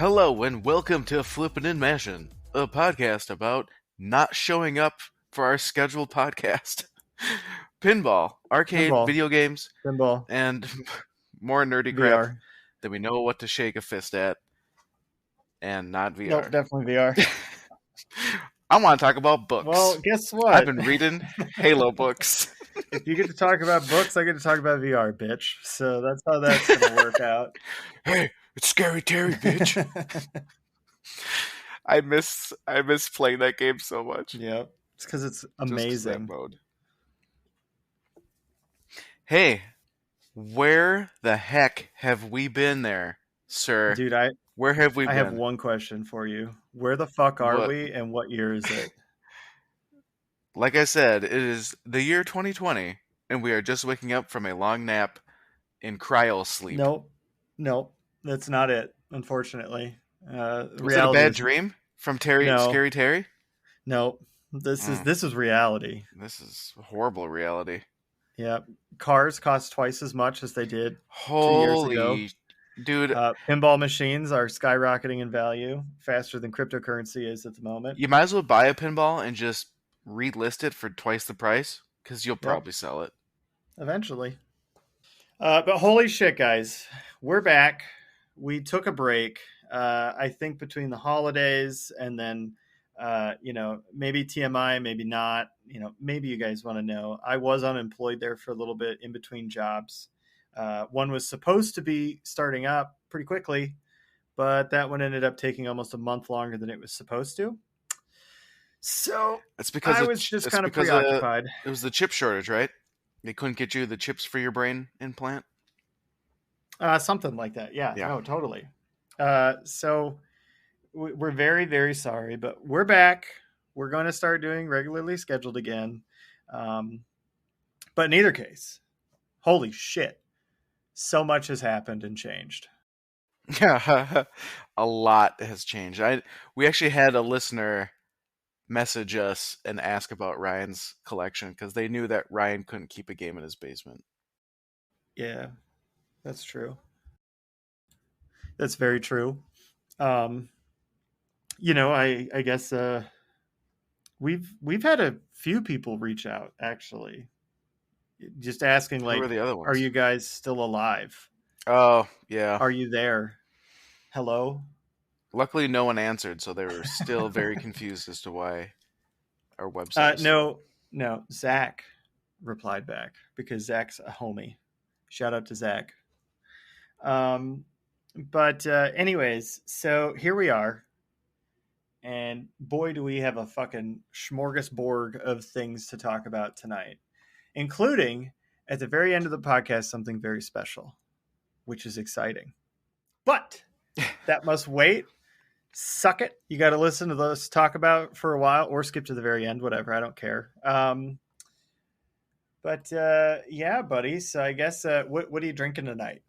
Hello and welcome to Flippin and Mashing, a podcast about not showing up for our scheduled podcast. Pinball, arcade, Pinball. video games, Pinball. and more nerdy crap VR. that we know what to shake a fist at, and not VR. Nope, definitely VR. I want to talk about books. Well, guess what? I've been reading Halo books. If you get to talk about books, I get to talk about VR, bitch. So that's how that's going to work out. Hey, it's Scary Terry, bitch. I miss playing that game so much. Yep. It's because it's Just 'cause that amazing. mode. Hey, where the heck have we been there, sir? Dude, Where have we been? I have one question for you. Where the fuck are What? we and what year is it? Like I said, it is the year 2020, and we are just waking up from a long nap in cryo sleep. Nope. That's not it, unfortunately. Was it a bad dream from Terry? No. Scary Terry? Nope. This is reality. This is horrible reality. Yep. Cars cost twice as much as they did Holy 2 years ago. Dude. Pinball machines are skyrocketing in value faster than cryptocurrency is at the moment. You might as well buy a pinball and just relist it for twice the price, because you'll probably sell it. Eventually. But holy shit, guys. We're back. We took a break. I think between the holidays and then, maybe TMI, maybe not. Maybe you guys want to know. I was unemployed there for a little bit in between jobs. One was supposed to be starting up pretty quickly, but that one ended up taking almost a month longer than it was supposed to. So it's because I was just kind of preoccupied. It was the chip shortage, right? They couldn't get you the chips for your brain implant? Something like that. Yeah. No, totally. So we're very, very sorry, but we're back. We're going to start doing regularly scheduled again. But in either case, holy shit. So much has happened and changed. Yeah, a lot has changed. We actually had a listener message us and ask about Ryan's collection because they knew that Ryan couldn't keep a game in his basement. Yeah, that's true. That's very true. I guess we've had a few people reach out actually. Just asking, like, who are the other ones? Are you guys still alive? Oh, yeah. Are you there? Hello? Luckily, no one answered, so they were still very confused as to why our website No. Zach replied back because Zach's a homie. Shout out to Zach. But anyways, so here we are. And boy, do we have a fucking smorgasbord of things to talk about tonight, including at the very end of the podcast, something very special, which is exciting. But that must wait. Suck it. You got to listen to those talk about for a while or skip to the very end, whatever. I don't care. Yeah, buddy. So I guess, what are you drinking tonight?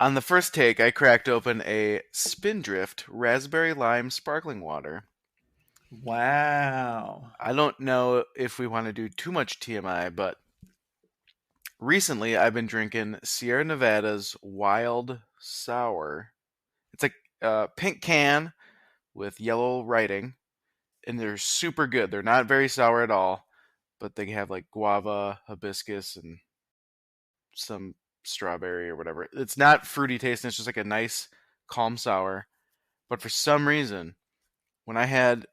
On the first take, I cracked open a Spindrift Raspberry Lime Sparkling Water. Wow. I don't know if we want to do too much TMI, but recently I've been drinking Sierra Nevada's Wild Sour. It's like a pink can with yellow writing, and they're super good. They're not very sour at all, but they have like guava, hibiscus, and some strawberry or whatever. It's not fruity tasting. It's just like a nice, calm sour. But for some reason, when I had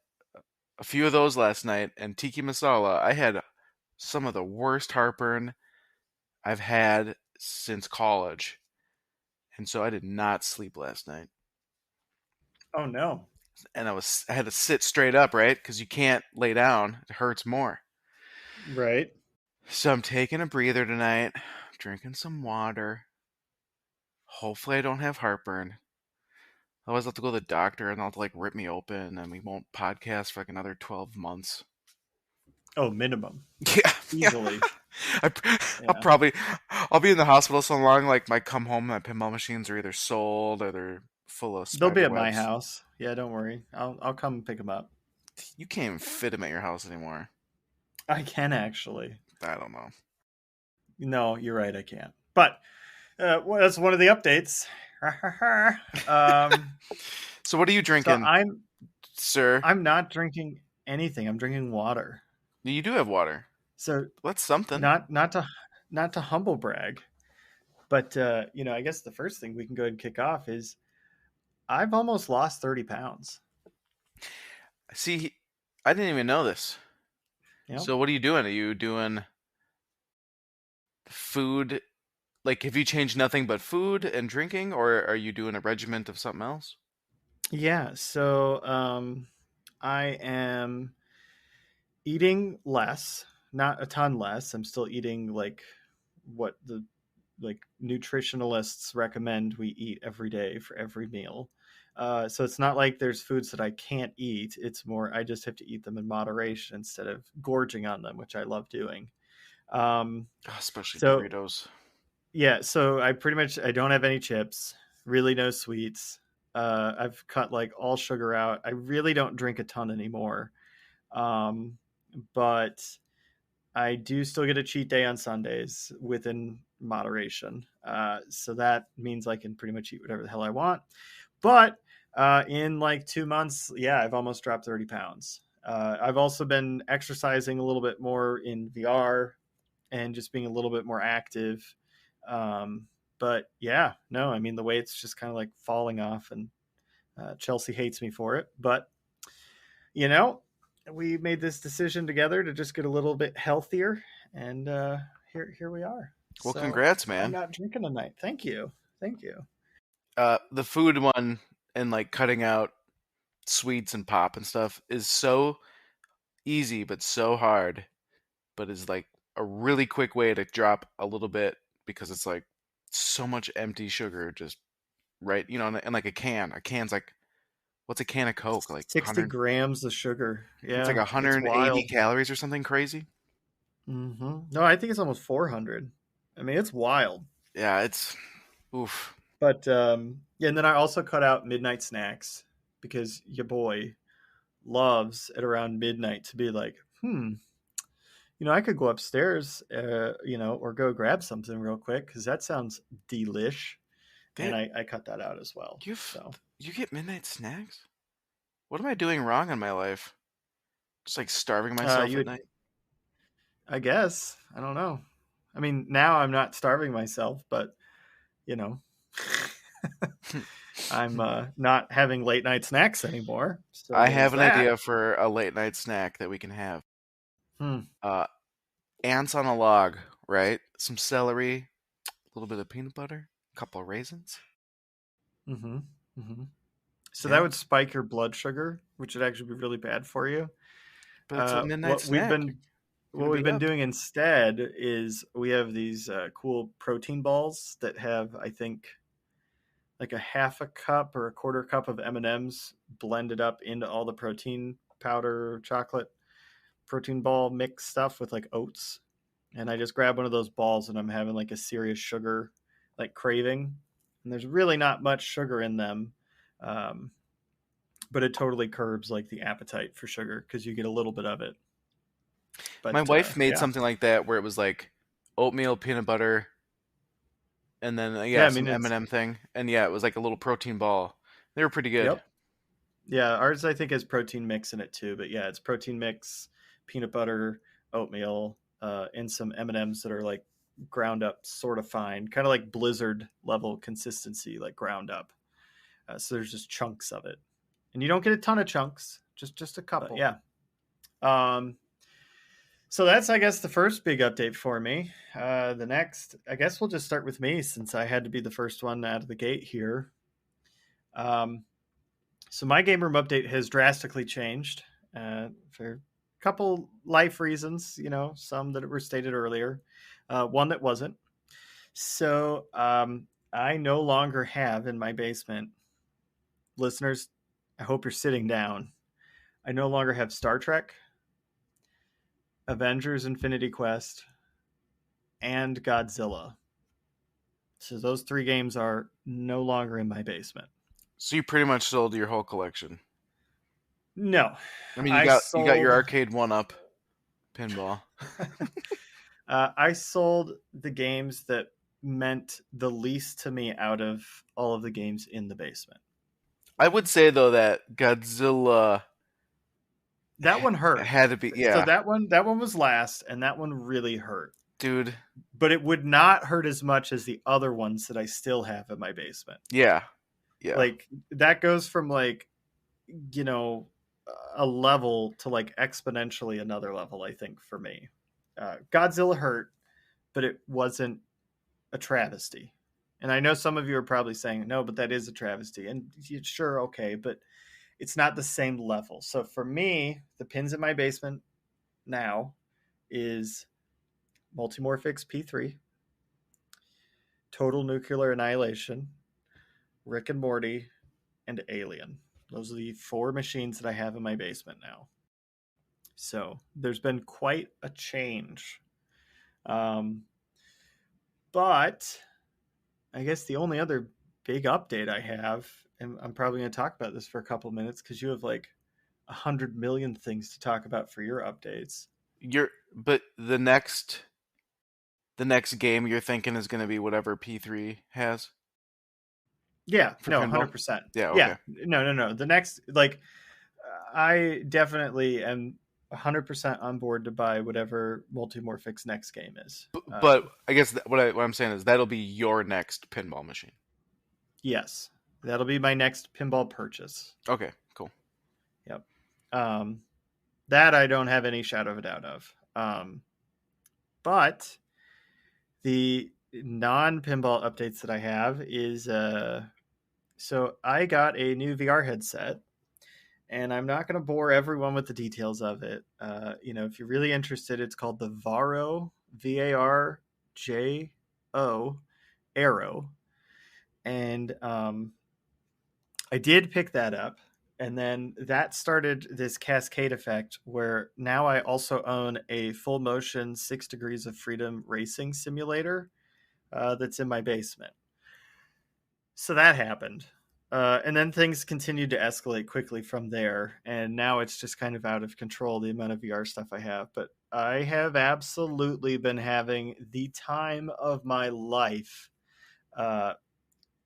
a few of those last night and tiki masala, I had some of the worst heartburn I've had since college. And so I did not sleep last night. Oh, no. And I had to sit straight up, right? Because you can't lay down. It hurts more. Right. So I'm taking a breather tonight, drinking some water. Hopefully I don't have heartburn. Otherwise I'll have to go to the doctor and they'll have to like rip me open and we won't podcast for like another 12 months. Oh, minimum. Yeah. Easily. I'll be in the hospital so long, like my come home, my pinball machines are either sold or they're full of They'll be at webs. my house. Yeah, don't worry. I'll come pick them up. You can't even fit them at your house anymore. I can actually. I don't know. No, you're right. I can't. But Well, that's one of the updates. um, So what are you so drinking, sir? I'm not drinking anything. I'm drinking water. You do have water. So That's something. not to humble brag, but I guess the first thing we can go ahead and kick off is I've almost lost 30 pounds. See, I didn't even know this. Yep. So what are you doing? Are you doing food? Like, have you changed nothing but food and drinking, or are you doing a regiment of something else? Yeah. So I am eating less, not a ton less. I'm still eating like what the like nutritionalists recommend we eat every day for every meal. So it's not like there's foods that I can't eat. It's more I just have to eat them in moderation instead of gorging on them, which I love doing. Um, Oh, especially so Doritos. yeah, so I don't have any chips, really no sweets. I've cut like all sugar out. I really don't drink a ton anymore. Um, but I do still get a cheat day on Sundays within moderation. So that means I can pretty much eat whatever the hell I want. But in like 2 months, yeah, I've almost dropped 30 pounds. I've also been exercising a little bit more in VR and just being a little bit more active. But yeah, no, I mean, the weight's just kind of like falling off, and Chelsea hates me for it. But you know, we made this decision together to just get a little bit healthier, and here we are. Well, So congrats, I'm man. not drinking tonight. Thank you, thank you. The food one and like cutting out sweets and pop and stuff is so easy, but so hard. But is like a really quick way to drop a little bit because it's like so much empty sugar just right, and like a can. A can's like what's a can of Coke? Like 60 100. grams of sugar. It's like Yeah, it's 180 wild. calories or something crazy. No, I think it's almost 400. I mean, it's wild. Yeah, it's oof. But yeah, and then I also cut out midnight snacks because your boy loves at around midnight to be like, I could go upstairs, or go grab something real quick because that sounds delish. They And I cut that out as well. you So you get midnight snacks? What am I doing wrong in my life? Just like starving myself you at would, night? I guess, I don't know. I mean, now I'm not starving myself, but you know, I'm not having late night snacks anymore. So I there's have an that. idea for a late night snack that we can have. Hmm. Uh, ants on a log, right? Some celery, a little bit of peanut butter, a couple of raisins. Mm-hmm. Mm-hmm. So that Yeah, would spike your blood sugar, which would actually be really bad for you. but it's a Uh, midnight what we've snack. been You're what gonna we've be been up. doing instead is we have these cool protein balls that have, I think, like a half a cup or a quarter cup of M&Ms blended up into all the protein powder chocolate protein ball mix stuff with like oats. And I just grab one of those balls and I'm having like a serious sugar like craving. And there's really not much sugar in them. Um, but it totally curbs like the appetite for sugar because you get a little bit of it. My But wife made yeah, something like that where it was like oatmeal, peanut butter, and then yeah. yeah, I mean, some it's M&M thing, and yeah, it was like a little protein ball. They were pretty good. yep. Yeah, ours I think has protein mix in it too. But yeah, it's protein mix, peanut butter, oatmeal, and some M and M's that are like ground up, sort of fine, kind of like Blizzard level consistency, like ground up. So there's just chunks of it, and you don't get a ton of chunks, just a couple. Yeah. Um, so that's I guess the first big update for me. The next, I guess we'll just start with me since I had to be the first one out of the gate here. Um, So my game room update has drastically changed for a couple life reasons. Some that were stated earlier, one that wasn't. So I no longer have in my basement, listeners. I hope you're sitting down. I no longer have Star Trek, Avengers: Infinity Quest, and Godzilla. So those three games are no longer in my basement. So you pretty much sold your whole collection. No, I mean, you I got your sold. arcade one up pinball. I sold the games that meant the least to me out of all of the games in the basement. I would say though that Godzilla That one hurt. had to be, So yeah, that one was last, and that one really hurt. dude. But it would not hurt as much as the other ones that I still have in my basement. Yeah, yeah. Like that goes from like, you know, a level to like exponentially another level, I think, for me. Godzilla hurt, but it wasn't a travesty. And I know some of you are probably saying, no, but that is a travesty. And sure, okay, but it's not the same level. So for me, the pins in my basement now is Multimorphix P3, Total Nuclear Annihilation, Rick and Morty, and Alien. Those are the 4 machines that I have in my basement now. So there's been quite a change. Um, but I guess the only other big update I have, and I'm probably going to talk about this for a couple minutes because you have like 100 million things to talk about for your updates. But the next game you're thinking is going to be whatever P3 has Yeah, for no, pinball. 100%. Yeah, Yeah, okay. no. The next, like, I definitely am 100% on board to buy whatever Multimorphic's next game is. But I guess what I'm saying is that'll be your next pinball machine. Yes, that'll be my next pinball purchase. Okay, cool. Yep. Um, that I don't have any shadow of a doubt of. But the non pinball updates that I have is so I got a new VR headset, and I'm not going to bore everyone with the details of it. If you're really interested, it's called the Varo, VARJO, Arrow. And I did pick that up. And then that started this cascade effect where now I also own a full motion 6 Degrees of Freedom racing simulator that's in my basement. So that happened. And then things continued to escalate quickly from there. And now it's just kind of out of control, the amount of VR stuff I have. But I have absolutely been having the time of my life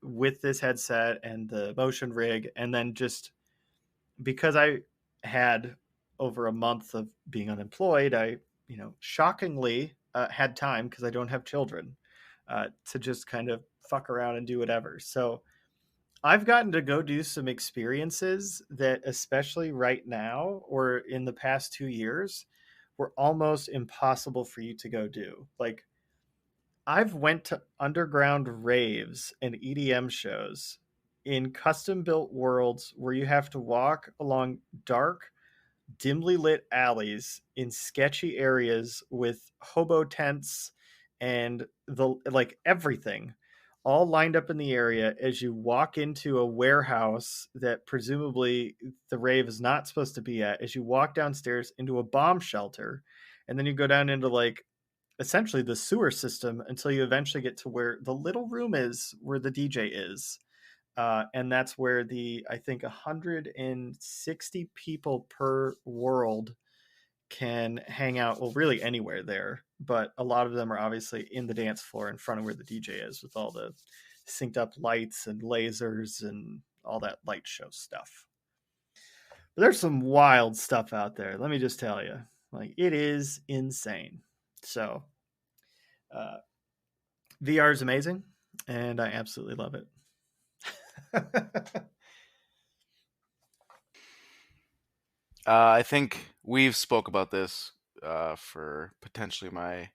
with this headset and the motion rig. And then just because I had over a month of being unemployed, I, shockingly had time because I don't have children to just kind of fuck around and do whatever. So I've gotten to go do some experiences that, especially right now or in the past 2 years, were almost impossible for you to go do. Like, I've went to underground raves and EDM shows in custom built worlds where you have to walk along dark, dimly lit alleys in sketchy areas with hobo tents and the like everything all lined up in the area as you walk into a warehouse that presumably the rave is not supposed to be at, as you walk downstairs into a bomb shelter, and then you go down into like essentially the sewer system until you eventually get to where the little room is where the DJ is. And that's where the, I think, 160 people per world can hang out. Well, really anywhere there, but a lot of them are obviously in the dance floor in front of where the DJ is with all the synced up lights and lasers and all that light show stuff. But there's some wild stuff out there. Let me just tell you, like, it is insane. So, uh, VR is amazing, and I absolutely love it. I think we've spoke about this for potentially my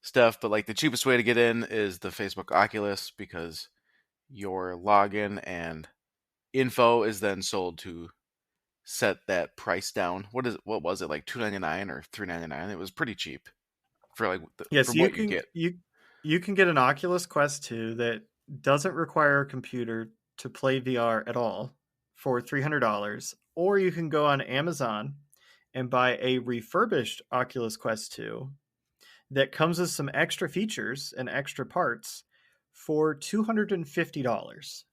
stuff, but like the cheapest way to get in is the Facebook Oculus because your login and info is then sold to set that price down. What was it, like $2.99 or $3.99? It was pretty cheap for like for Yes, what you get. you can get an Oculus Quest 2 that doesn't require a computer to play VR at all for $300, or you can go on Amazon and buy a refurbished Oculus Quest 2 that comes with some extra features and extra parts for $250.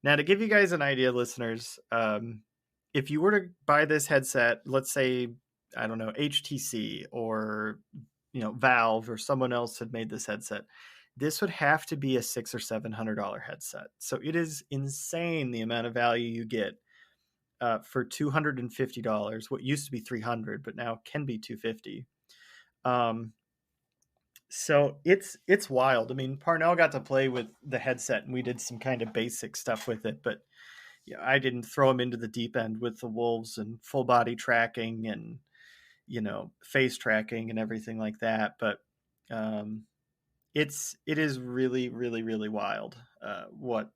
Now, to give you guys an idea, listeners, if you were to buy this headset, let's say, I don't know, HTC or Valve or someone else had made this headset, This would have to be a $600 or $700 headset. So it is insane the amount of value you get for $250. What used to be $300, but now can be $250. So it's wild. I mean, Parnell got to play with the headset, and we did some kind of basic stuff with it, but yeah, I didn't throw him into the deep end with the wolves and full body tracking and face tracking and everything like that. But it is really really really wild what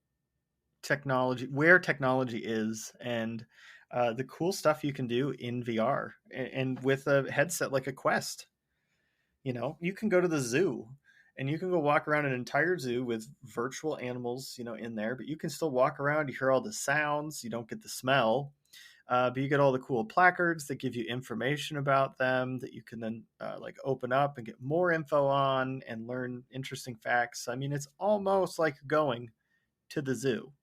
where technology is, and the cool stuff you can do in VR and with a headset like a Quest. You can go to the zoo and you can go walk around an entire zoo with virtual animals, in there, but you can still walk around. You hear all the sounds. You don't get the smell, but you get all the cool placards that give you information about them that you can then like open up and get more info on and learn interesting facts. I mean, it's almost like going to the zoo,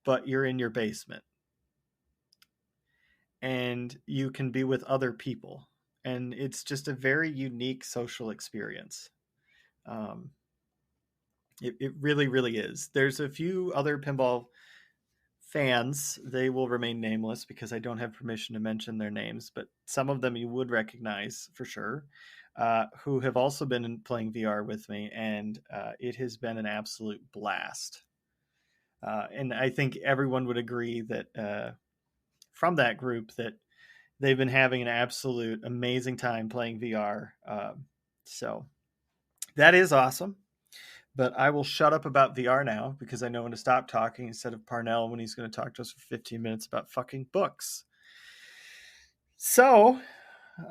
but you're in your basement and you can be with other people. And it's just a very unique social experience. Um, it really, really is. There's a few other pinball fans. They will remain nameless because I don't have permission to mention their names, but some of them you would recognize for sure, who have also been playing VR with me, and it has been an absolute blast. And I think everyone would agree that from that group that they've been having an absolute amazing time playing VR. So that is awesome. But I will shut up about VR now because I know when to stop talking instead of Parnell when he's going to talk to us for 15 minutes about fucking books. So,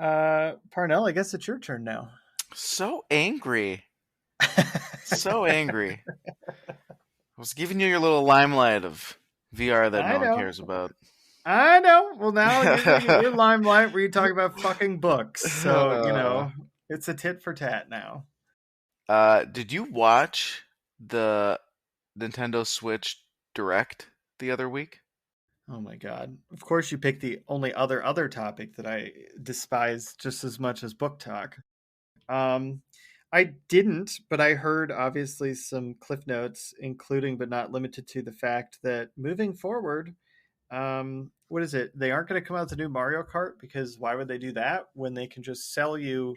Parnell, I guess it's your turn now. So angry. So angry. I was giving you your little limelight of VR that I no one know. cares about. I know. Well, now you're going to get your limelight where you talk about fucking books. So, it's a tit for tat now. Did you watch the Nintendo Switch Direct the other week? Oh my god. Of course you picked the only other topic that I despise just as much as book talk. Um I didn't, but I heard obviously some cliff notes, including but not limited to the fact that moving forward, what is it? They aren't going to come out with the new Mario Kart because why would they do that when they can just sell you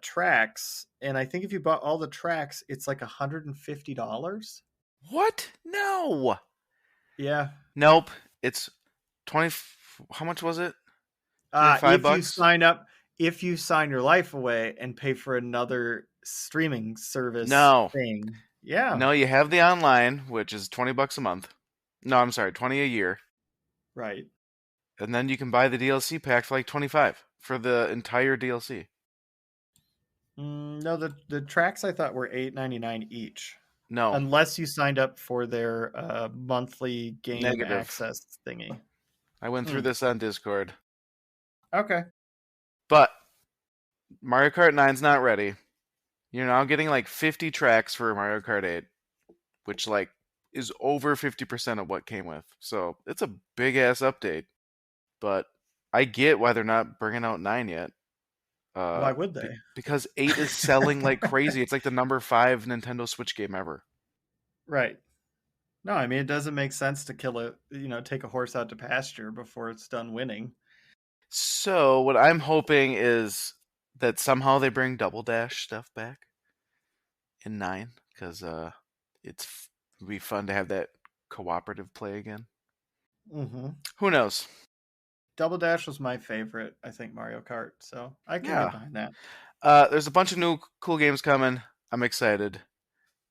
tracks? And I think if you bought all the tracks, it's like $150. What? No. Yeah. Nope. It's 20. How much was it? 25 If you bucks? sign up, if you sign your life away and pay for another streaming service No. thing, yeah, No, you have the online, which is 20 bucks a month. No, I'm sorry, 20 a year. right. And then you can buy the DLC pack for like 25 for the entire DLC. No, the tracks I thought were $8.99 each, No, unless you signed up for their monthly game negative. access thingy. I went through Hmm. this on Discord. Okay. But Mario Kart 9's not ready. You're now getting like 50 tracks for Mario Kart 8, which like is over 50% of what came with. So it's a big ass update. But I get why they're not bringing out 9 yet. Why would they? Because 8 is selling like crazy. It's like the number 5 Nintendo Switch game ever. Right. No, I mean it doesn't make sense to take a horse out to pasture before it's done winning. So what I'm hoping is that somehow they bring Double Dash stuff back in 9 because it'd be fun to have that cooperative play again. Mm-hmm. Who knows? Double Dash was my favorite, I think, Mario Kart, so I can get Yeah. behind that. There's a bunch of new cool games coming. I'm excited,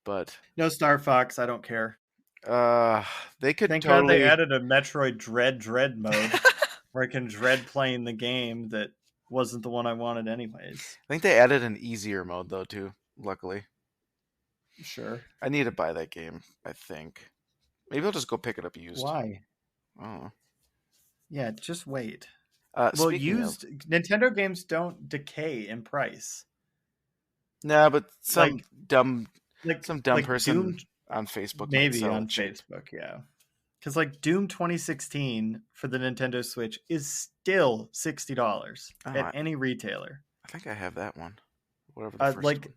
but No Star Fox, I don't care. uh, they could Thank God they totally. added a Metroid Dread mode where I can dread playing the game that wasn't the one I wanted anyways. I think they added an easier mode though too. Luckily, Sure. I need to buy that game. I think maybe I'll just go pick it up used. Why? Oh. Yeah, just wait. Well, Speaking of, used Nintendo games don't decay in price. nah, but Like like some dumb like person Doom on Facebook might maybe sell it on cheap. Facebook, yeah. Because like Doom 2016 for the Nintendo Switch is still $60 Oh, at any retailer. I think I have that one. Whatever the first Like one.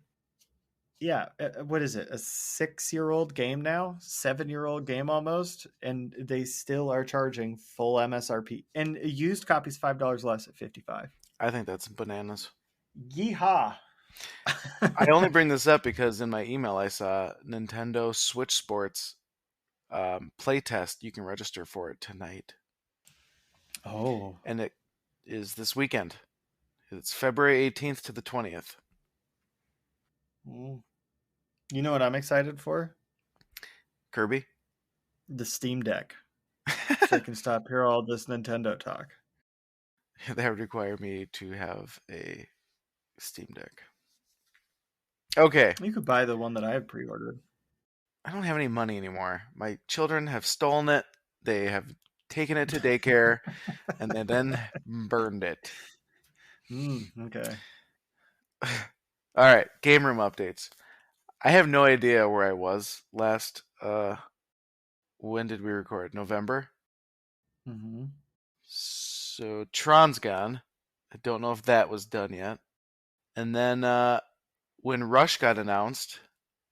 Yeah, what is it? A 6-year-old game now, 7-year-old game almost, and they still are charging full MSRP. And used copies $5 less at 55. I think that's bananas. Yeehaw! I only bring this up because in my email I saw Nintendo Switch Sports playtest. You can register for it tonight, Oh, and it is this weekend. It's February 18th to the 20th. mm. You know what I'm excited for? Kirby. The Steam Deck, so I can stop here all this Nintendo talk. That would require me to have a Steam Deck. Okay. You could buy the one that I have pre-ordered. I don't have any money anymore. My children have stolen it. They have taken it to daycare and they then burned it. Okay. All right, game room updates. I have no idea where I was last. When did we record? November. Mm-hmm. So Tron's gone. I don't know if that was done yet. And then when Rush got announced,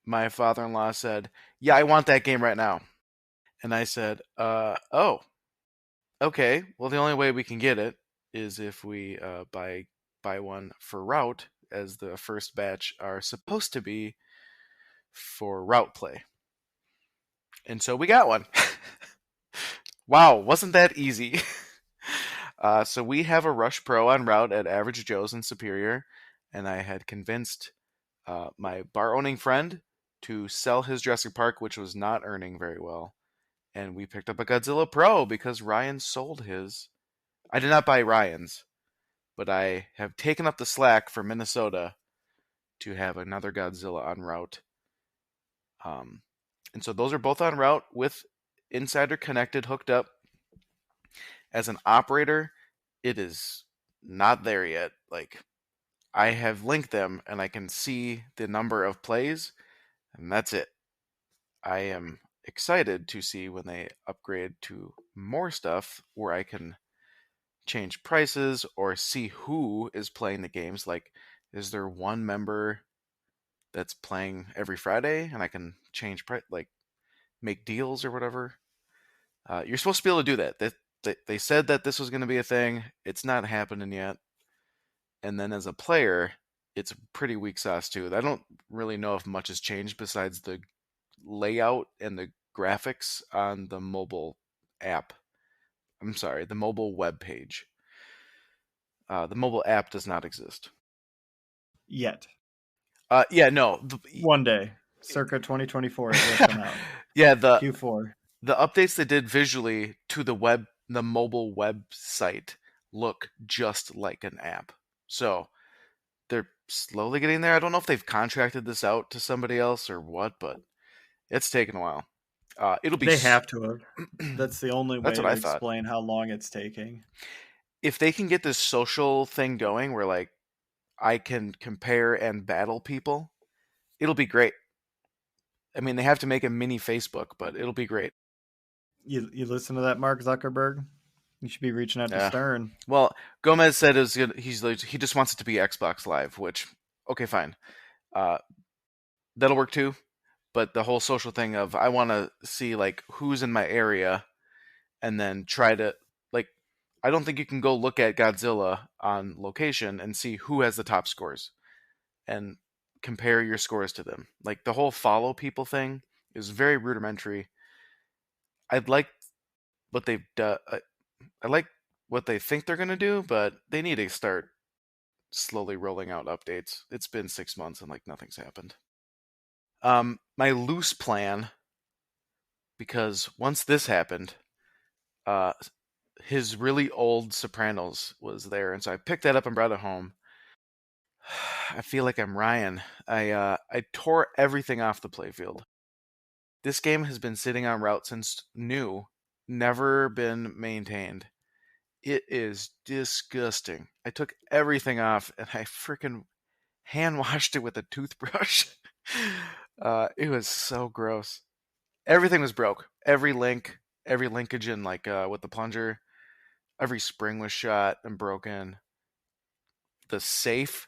my father-in-law said, "Yeah, I want that game right now." And I said, "Oh, okay. Well, the only way we can get it is if we buy one for Route, as the first batch are supposed to be for Route play." And so we got one. Wow, wasn't that easy? So we have a Rush Pro on Route at Average Joe's in Superior, and I had convinced my bar owning friend to sell his Jurassic Park, which was not earning very well. And we picked up a Godzilla Pro because Ryan sold his. I did not buy Ryan's, but I have taken up the slack for Minnesota to have another Godzilla on Route. Um, and so those are both on Route with Insider connected, hooked up. As an operator, it is not there yet. Like, I have linked them and I can see the number of plays, and that's it. I am excited to see when they upgrade to more stuff where I can change prices or see who is playing the games. Like, is there one member that's playing every Friday and I can change price, like make deals or whatever? You're supposed to be able to do that. They said that this was going to be a thing. It's not happening yet. And then as a player, it's pretty weak sauce too. I don't really know if much has changed besides the layout and the graphics on the mobile app. I'm sorry, the mobile web page. The mobile app does not exist. Yet. Yeah, no. One day, circa 2024, it will come out. Yeah, the Q4. the updates they did visually to the mobile website look just like an app. So they're slowly getting there. I don't know if they've contracted this out to somebody else or what, but it's taken a while. It'll be. They have to have. That's the only That's way what to I thought. explain how long it's taking. If they can get this social thing going, where like I can compare and battle people, it'll be great. I mean, they have to make a mini Facebook, but it'll be great. You listen to that, Mark Zuckerberg? You should be reaching out to Yeah. Stern. Well, Gomez said it was good. He just wants it to be Xbox Live, which okay, fine. Uh, that'll work too. But the whole social thing of I want to see like who's in my area, and then try to like I don't think you can go look at Godzilla on location and see who has the top scores and compare your scores to them. Like the whole follow people thing is very rudimentary. I'd like what they've done. I like what they think they're gonna do, but they need to start slowly rolling out updates. It's been 6 months and like nothing's happened. My loose plan, because once this happened, uh, his really old Sopranos was there, and so I picked that up and brought it home. I feel like I'm Ryan. I tore everything off the playfield. This game has been sitting on route since new, never been maintained. It is disgusting. I took everything off and I freaking hand washed it with a toothbrush. It was so gross. Everything was broke. Every linkage in like with the plunger, every spring was shot and broken. The safe,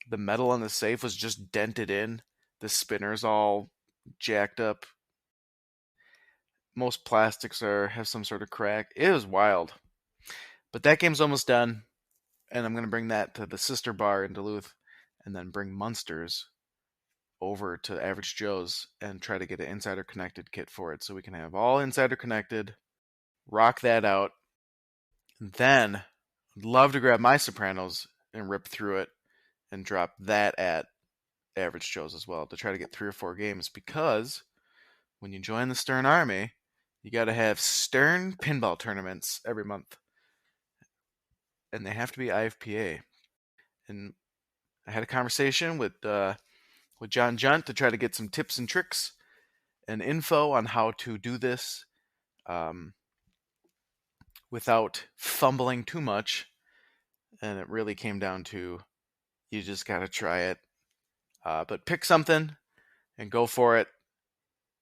the metal on the safe was just dented in. The spinner's all jacked up. Most plastics have some sort of crack. It was wild. But that game's almost done, and I'm gonna bring that to the sister bar in Duluth, and then bring Munsters over to Average Joe's and try to get an Insider Connected kit for it, so we can have all Insider Connected, rock that out. Then, I'd love to grab my Sopranos and rip through it and drop that at Average Joe's as well to try to get 3 or 4 games, because when you join the Stern Army, you got to have Stern pinball tournaments every month, and they have to be IFPA. And I had a conversation with John Junt to try to get some tips and tricks and info on how to do this um, without fumbling too much. And it really came down to you just got to try it. But pick something and go for it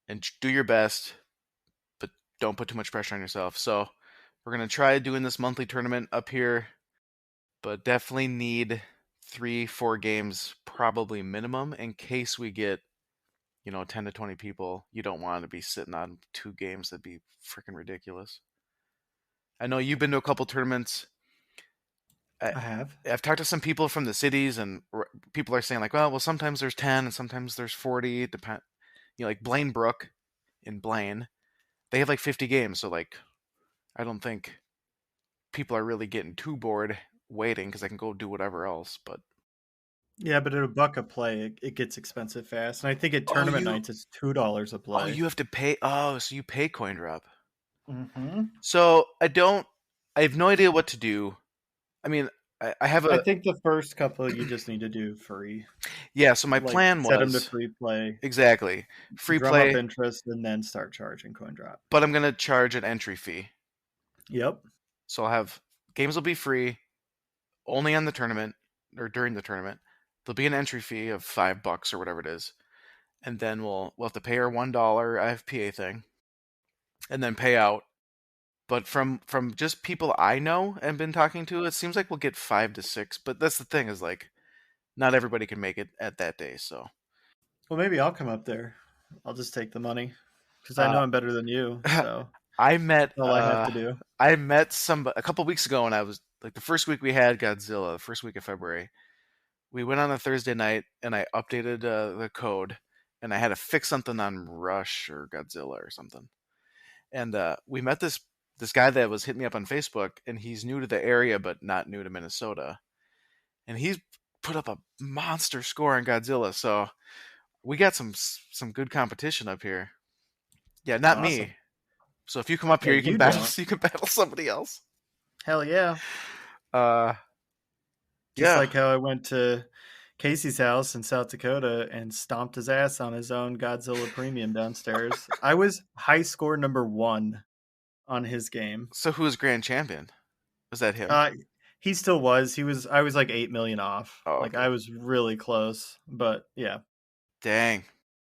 and do your best, but don't put too much pressure on yourself. So we're going to try doing this monthly tournament up here, but definitely need 3-4 games, probably minimum, in case we get 10 to 20 people. You don't want to be sitting on 2 games. That'd be freaking ridiculous. I know you've been to a couple tournaments. I have. I've talked to some people from the cities, and people are saying like, well, sometimes there's 10 and sometimes there's 40. Depend, like Blaine Brook in Blaine, they have like 50 games. So like, I don't think people are really getting too bored waiting because I can go do whatever else. But Yeah, but at a buck a play, it gets expensive fast. And I think at oh, tournament nights, it's $2 a play. you have to pay. Oh, so you pay coin drop. Mm-hmm. So I have no idea what to do. I mean, I have I a think the first couple you just need to do free. yeah. So my Like plan set them to was free play, exactly free drum up play, interest, and then start charging coin drop. but I'm gonna charge an entry fee. Yep. So I'll have games will be free only on the tournament or during the tournament. There'll be an entry fee of $5 or whatever it is, and then we'll have to pay our $1 IFPA thing, and then pay out. But from just people I know and been talking to, it seems like we'll get 5 to 6. But that's the thing is like not everybody can make it at that day. So Well, maybe I'll come up there. I'll just take the money because I uh, know I'm better than you. So I met that's all I have to do. some a couple weeks ago, and I was like the first week we had Godzilla, the first week of February. We went on a Thursday night, and I updated the code, and I had to fix something on Rush or Godzilla or something. And we met this guy that was hitting me up on Facebook, and he's new to the area but not new to Minnesota, and he's put up a monster score on Godzilla. So we got some good competition up here. Yeah, not Awesome. me. So if you come up Yeah, here, you can you battle. don't. You can battle somebody else. Hell yeah. Uh, Just yeah. like how I went to Casey's house in South Dakota and stomped his ass on his own Godzilla Premium downstairs. I was high score number 1 on his game. So who was grand champion? Was that him? Uh, he still was. I was like 8 million off. Oh, Like okay. I was really close. But yeah, Dang.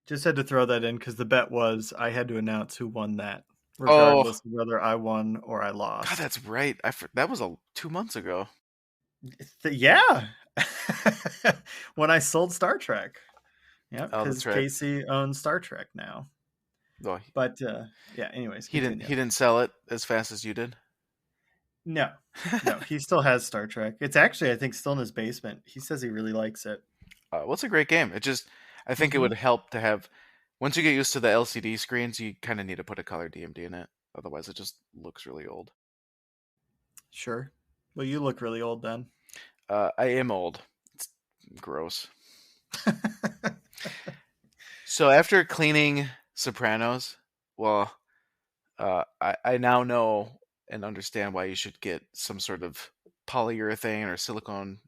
just had to throw that in because the bet was I had to announce who won that, Oh, regardless of whether I won or I God, lost. that's right. That was 2 months ago. Yeah. When I sold Star Trek. Yeah, Oh, because that's right. Casey owns Star Trek now. Oh, But yeah, anyways, he didn't. continue. He didn't sell it as fast as you did. No, no, he still has Star Trek. It's actually, I think, still in his basement. He says he really likes it. Well, it's a great game. I think it Hmm. would help to have. Once you get used to the LCD screens, you kind of need to put a color DMD in it. Otherwise, it just looks really old. Sure. Well, you look really old then. I am old. It's gross. So after cleaning Sopranos, well, I now know and understand why you should get some sort of polyurethane or silicone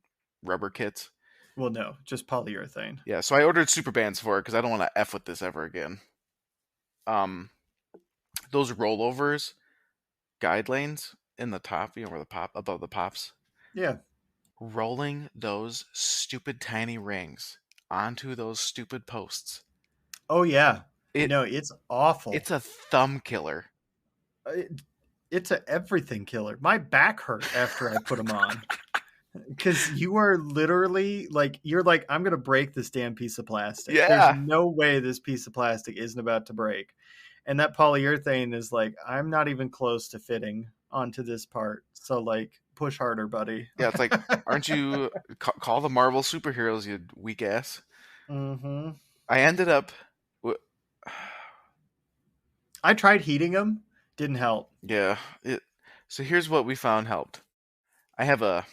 rubber kits. Well, no, just polyurethane. Yeah, so I ordered super bands for it because I don't want to f with this ever again. Um, those rollovers, guide lanes in the top, where the pop above the pops, Yeah. rolling those stupid tiny rings onto those stupid posts. Oh yeah. It No, it's awful. it's a thumb killer. It, it's a everything killer. My back hurt after I put them on. Because you are literally like, you're like, I'm going to break this damn piece of plastic. There's Yeah. no way this piece of plastic isn't about to break. And that polyurethane is like, I'm not even close to fitting onto this part. So, like, push harder, buddy. Yeah, it's like, aren't you call the Marvel superheroes, you weak ass. Hmm. I ended up w- I tried heating them, didn't help. yeah, so here's what we found helped. I have a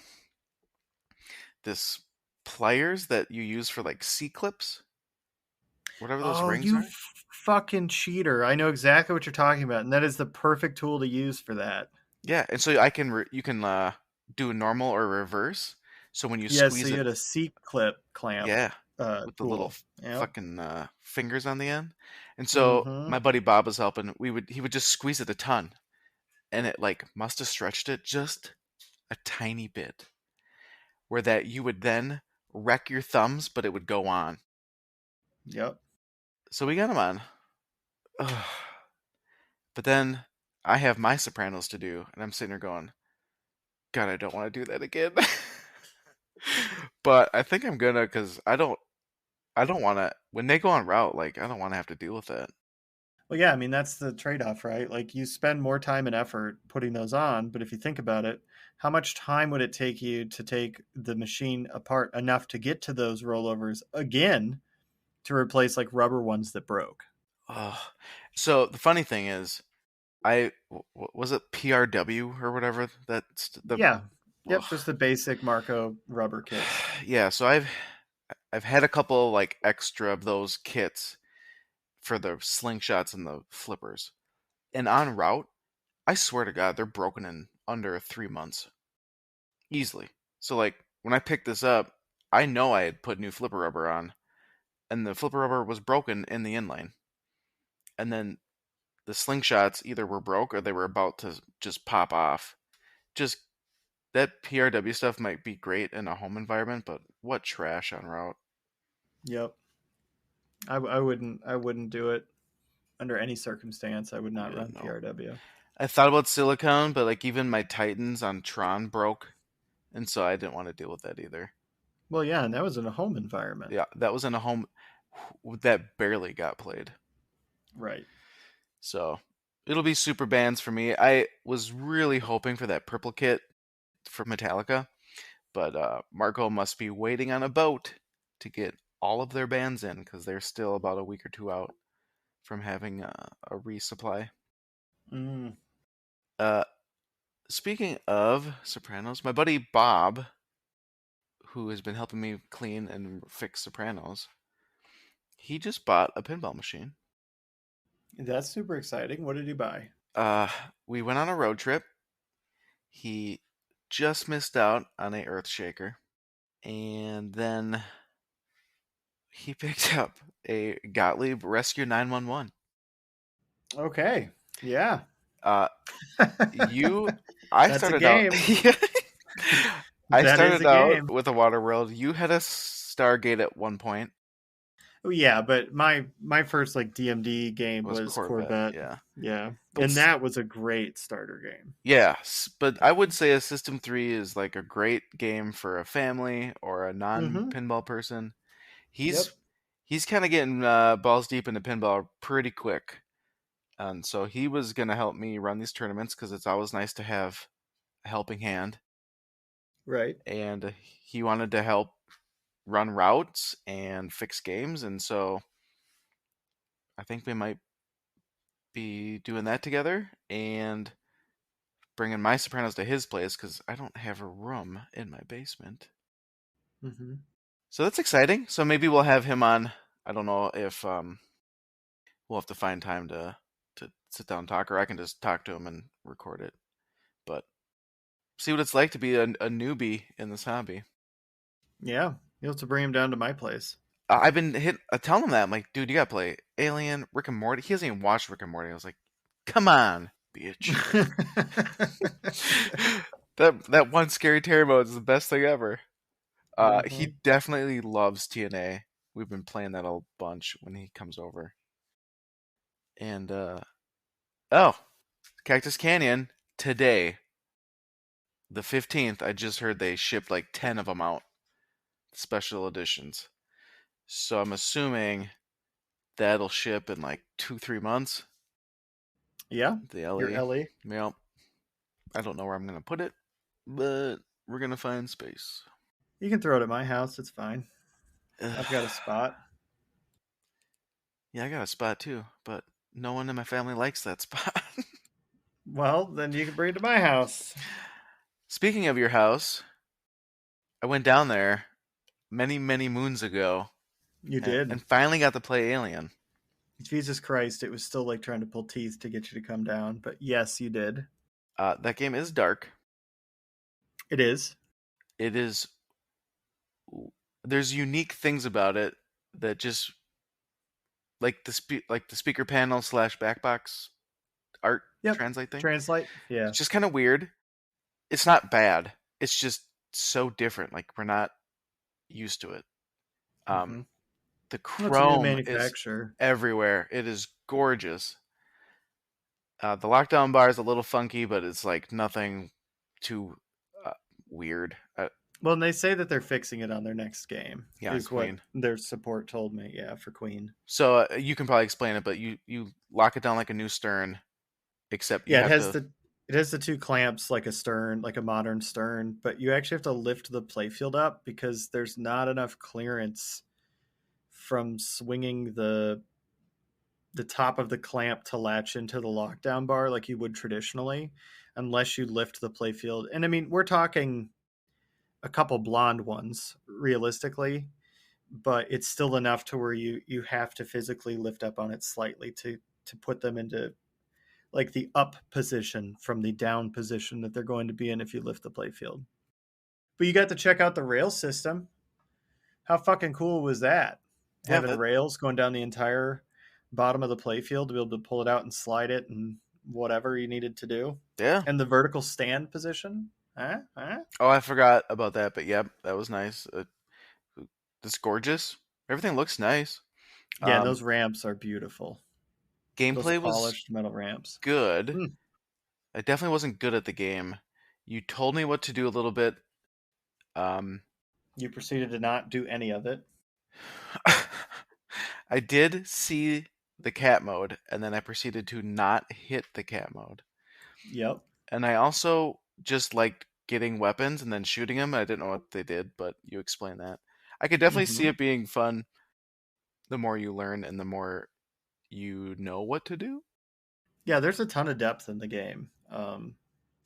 this pliers that you use for like C-clips, whatever those Oh, rings you are. fucking cheater. I know exactly what you're talking about. And that is the perfect tool to use for that. Yeah, and so I can you can do a normal or reverse. So when you Yeah, so squeeze you it, had a C clip clamp yeah, with the little tool. Yep. fucking fingers on the end. And so Mm-hmm. my buddy Bob was helping. He would just squeeze it a ton, and it like must have stretched it just a tiny bit, where that you would then wreck your thumbs, but it would go on. Yep. So we got him on. Ugh. But then I have my Sopranos to do, and I'm sitting there going, God, I don't want to do that again. But I think I'm gonna, because I don't want to. When they go on route, like I don't want to have to deal with that. Well, yeah, I mean, that's the trade off, right? Like, you spend more time and effort putting those on, but if you think about it, how much time would it take you to take the machine apart enough to get to those rollovers again to replace like rubber ones that broke? Ugh. So the funny thing is, I was it PRW or whatever that's the Yeah. ugh. Yep. Just the basic Marco rubber kits. Yeah. So I've had a couple like extra of those kits for the slingshots and the flippers, and on route, I swear to God, they're broken in under 3 months easily. So like when I picked this up, I know I had put new flipper rubber on, and the flipper rubber was broken in the inlane, and then the slingshots either were broke or they were about to just pop off. Just that PRW stuff might be great in a home environment, but what trash on route. Yep. I wouldn't do it under any circumstance. I would not Yeah, run no. PRW. I thought about silicone, but like even my Titans on Tron broke, and so I didn't want to deal with that either. Well, yeah, and that was in a home environment. Yeah, that was in a home that barely got played. Right. So it'll be super bands for me. I was really hoping for that purple kit for Metallica, but Marco must be waiting on a boat to get all of their bands in because they're still about a week or two out from having a resupply. Mm. Uh, Speaking of Sopranos, my buddy Bob, who has been helping me clean and fix Sopranos, he just bought a pinball machine. That's super exciting. What did you buy? Uh, we went on a road trip. He just missed out on a Earth Shaker, and then he picked up a Gottlieb Rescue 911. Okay. Yeah. Uh, you, I That's a started out. game. I That is a started out game. with a Water World. You had a Stargate at one point. Oh yeah, but my first like DMD game Was was Corvette, Corvette. yeah. Yeah. But And that was a great starter game. yes, but I would say a System 3 is like a great game for a family or a Mhm. non-pinball person. He's Yep. he's kind of getting balls deep into pinball pretty quick. And so he was going to help me run these tournaments because it's always nice to have a helping hand. Right. And he wanted to help run routes and fix games. And so I think we might be doing that together and bringing my Sopranos to his place because I don't have a room in my basement. Mhm. So that's exciting. So maybe we'll have him on. I don't know if we'll have to find time to sit down and talk, or I can just talk to him and record it. But see what it's like to be a newbie in this hobby. Yeah. You'll have to bring him down to my place. I've been telling him that. I'm like, dude, you gotta play Alien, Rick and Morty. He hasn't even watched Rick and Morty. I was like, come on, bitch. That one scary terror mode is the best thing ever. He Mhm. definitely loves TNA. We've been playing that a bunch when he comes over. And oh, Cactus Canyon today. the 15th, I just heard they shipped like 10 of them out, special editions. So I'm assuming that'll ship in like 2, 3 months. Yeah, The your LE. LE. Well, I don't know where I'm gonna put it, but we're gonna find space. You can throw it at my house. It's fine. Ugh. I've got a spot. Yeah, I got a spot too, but no one in my family likes that spot. Well, then you can bring it to my house. Speaking of your house, I went down there many, many moons ago You and did. finally got to play Alien. Jesus Christ, it was still like trying to pull teeth to get you to come down. But yes, you did. That game is dark. It is. It is. There's unique things about it that just like the speaker panel slash backbox art Yep. translate thing. Translate. Yeah. It's just kind of weird. It's not bad. It's just so different. Like we're not used to it. Mm-hmm. Um, the Well, it's a new chrome is manufacturer. everywhere. It is gorgeous. The lockdown bar is a little funky, but it's like nothing too uh, weird. Well, and they say that they're fixing it on their next game, Yeah, on is what Queen. their support told me. Yeah, for Queen. So you can probably explain it, but you lock it down like a new stern, except you Yeah, have to. it has the two clamps like a stern, like a modern stern, but you actually have to lift the playfield up because there's not enough clearance from swinging the top of the clamp to latch into the lockdown bar like you would traditionally, unless you lift the playfield. And I mean, we're talking a couple blonde ones realistically, but it's still enough to where you have to physically lift up on it slightly to put them into like the up position from the down position that they're going to be in if you lift the playfield. But you got to check out the rail system. How fucking cool was that? Yeah, Having rails going down the entire bottom of the playfield to be able to pull it out and slide it and whatever you needed to do. yeah. And the vertical stand position. Huh? Huh? Oh, I forgot about that, but yep, that was nice. It's gorgeous. Everything looks nice. Yeah, and Um, those ramps are beautiful. Those Gameplay was polished metal ramps. good. Mm. I definitely wasn't good at the game. You told me what to do a little bit. Um, You proceeded to not do any of it. I did see the cat mode, and then I proceeded to not hit the cat mode. Yep. And I also just liked getting weapons and then shooting them. I didn't know what they did, but you explained that. I could definitely see Hmm. it being fun the more you learn and the more you know what to do. Yeah, there's a ton of depth in the game,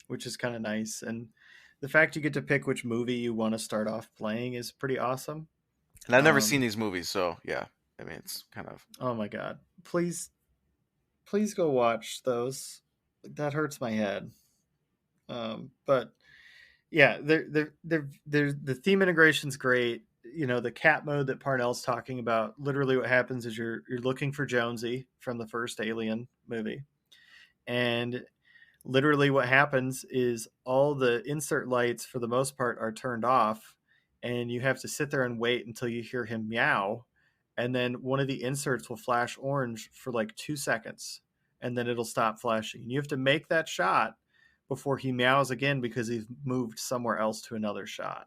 which is kind of nice. And the fact you get to pick which movie you want to start off playing is pretty awesome. And I've never seen Um, these movies, so yeah. I mean, it's kind of. oh my god, please go watch those. That hurts my head. But yeah, the theme integration's great. You know, the cat mode that Parnell's talking about. Literally, what happens is you're looking for Jonesy from the first Alien movie, and literally what happens is all the insert lights for the most part are turned off, and you have to sit there and wait until you hear him meow, and then one of the inserts will flash orange for like 2 seconds, and then it'll stop flashing, and you have to make that shot before he meows again because he's moved somewhere else to another shot.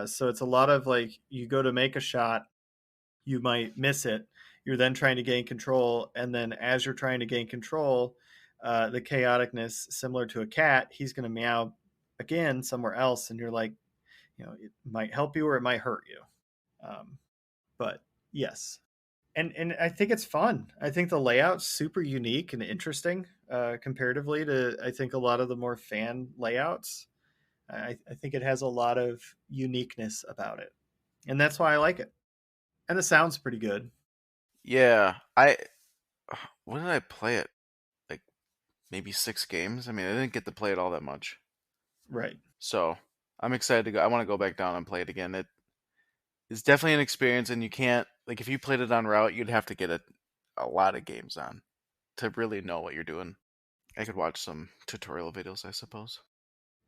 So it's a lot of like you go to make a shot, you might miss it. You're then trying to gain control, and then as you're trying to gain control, the chaoticness, similar to a cat, he's going to meow again somewhere else, and you're like, you know, it might help you or it might hurt you. Um, but yes, and I think it's fun. I think the layout's super unique and interesting comparatively to I think a lot of the more fan layouts. I think it has a lot of uniqueness about it, and that's why I like it. And the sound's pretty good. Yeah. I. When did I play it? Like maybe 6 games? I mean, I didn't get to play it all that much. Right. So I'm excited to go. I want to go back down and play it again. It's definitely an experience, and you can't. Like, if you played it on route, you'd have to get a lot of games on to really know what you're doing. I could watch some tutorial videos, I suppose.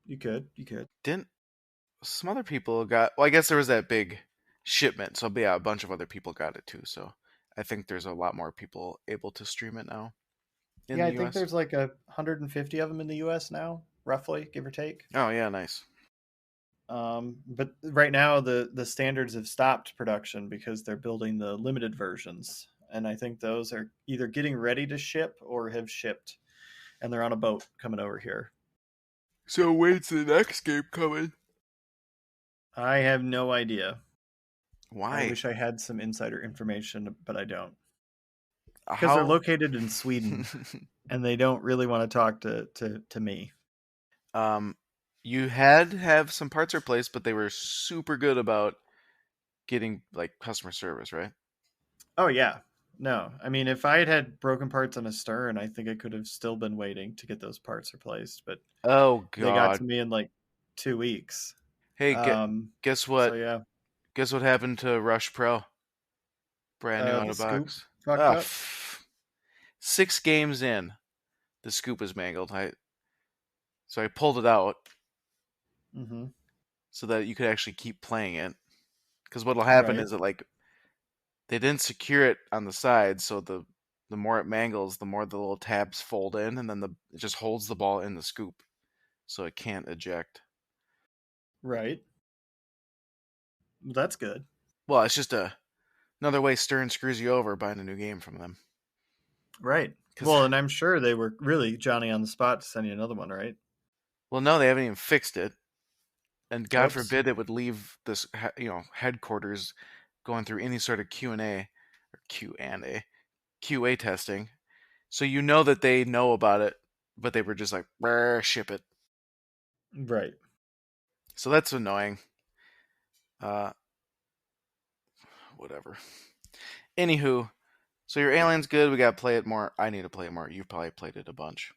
You could. You could. Didn't some other people got? Well, I guess there was that big shipment, so yeah, a bunch of other people got it too. So I think there's a lot more people able to stream it now in Yeah, the I think U.S. there's like 150 of them in the U.S. now. roughly, give or take. Oh yeah, nice. But right now, the standards have stopped production because they're building the limited versions, and I think those are either getting ready to ship or have shipped, and they're on a boat coming over here. So when's the next game coming? I have no idea. I Why? wish I had some insider information, but I don't. Because they're How? located in Sweden, and they don't really want to talk to me. um, you had to have some parts replaced, but they were super good about getting like customer service, right? Oh yeah, no. I mean, if I had had broken parts on a stern, I think I could have still been waiting to get those parts replaced. But Oh they got God. to me in like 2 weeks. Hey, Um, guess so what? yeah, Guess what happened to Rush Pro? Brand new out the of scoop box. fucked Ah, up. 6 games in, the scoop is mangled. So I pulled it out Hmm. so that you could actually keep playing it. Because what'll happen Right, is that like they didn't secure it on the side, so the more it mangles, the more the little tabs fold in, and then it just holds the ball in the scoop, so it can't eject. right. That's good. Well, it's just another way Stern screws you over buying a new game from them. Right. Because Well, and I'm sure they were really Johnny on the spot to send you another one, right? well, no, they haven't even fixed it, and God Whoops. forbid it would leave this headquarters going through any sort of Q&A or Q&A QA testing. So you know that they know about it, but they were just like, ship it. Right. So that's annoying. Uh, Whatever. Anywho, so your alien's good. We gotta play it more. I need to play it more. You've probably played it a bunch.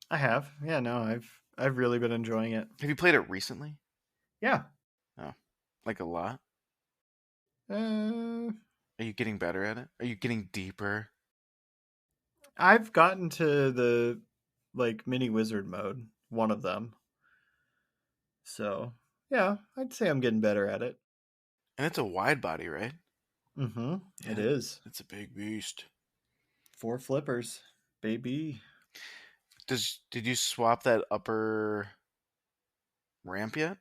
I have. Yeah, no, I've really been enjoying it. Have you played it recently? Yeah. Oh, like a lot. Uh, Are you getting better at it? Are you getting deeper? I've gotten to the like mini wizard mode, one of them. So, yeah, I'd say I'm getting better at it. And it's a wide body, right? Mhm. It Yeah, is. it's a big beast. 4 flippers, baby. Did you swap that upper ramp yet?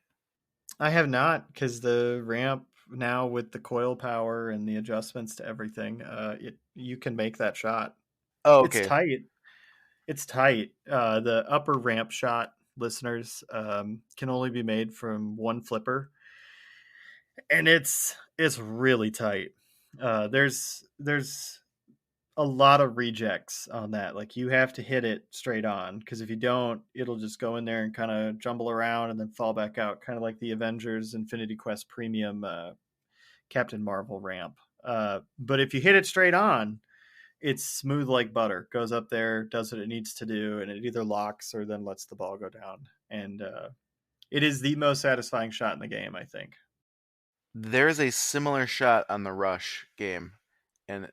I have not cuz the ramp now with the coil power and the adjustments to everything, it you can make that shot. Oh, It's okay. tight. It's tight. The upper ramp shot listeners can only be made from one flipper, and it's really tight. There's a lot of rejects on that. Like you have to hit it straight on because if you don't, it'll just go in there and kind of jumble around and then fall back out, kind of like the Avengers Infinity Quest Premium Captain Marvel ramp. But if you hit it straight on, it's smooth like butter. Goes up there, does what it needs to do, and it either locks or then lets the ball go down. And it is the most satisfying shot in the game, I think. There's a similar shot on the Rush game, and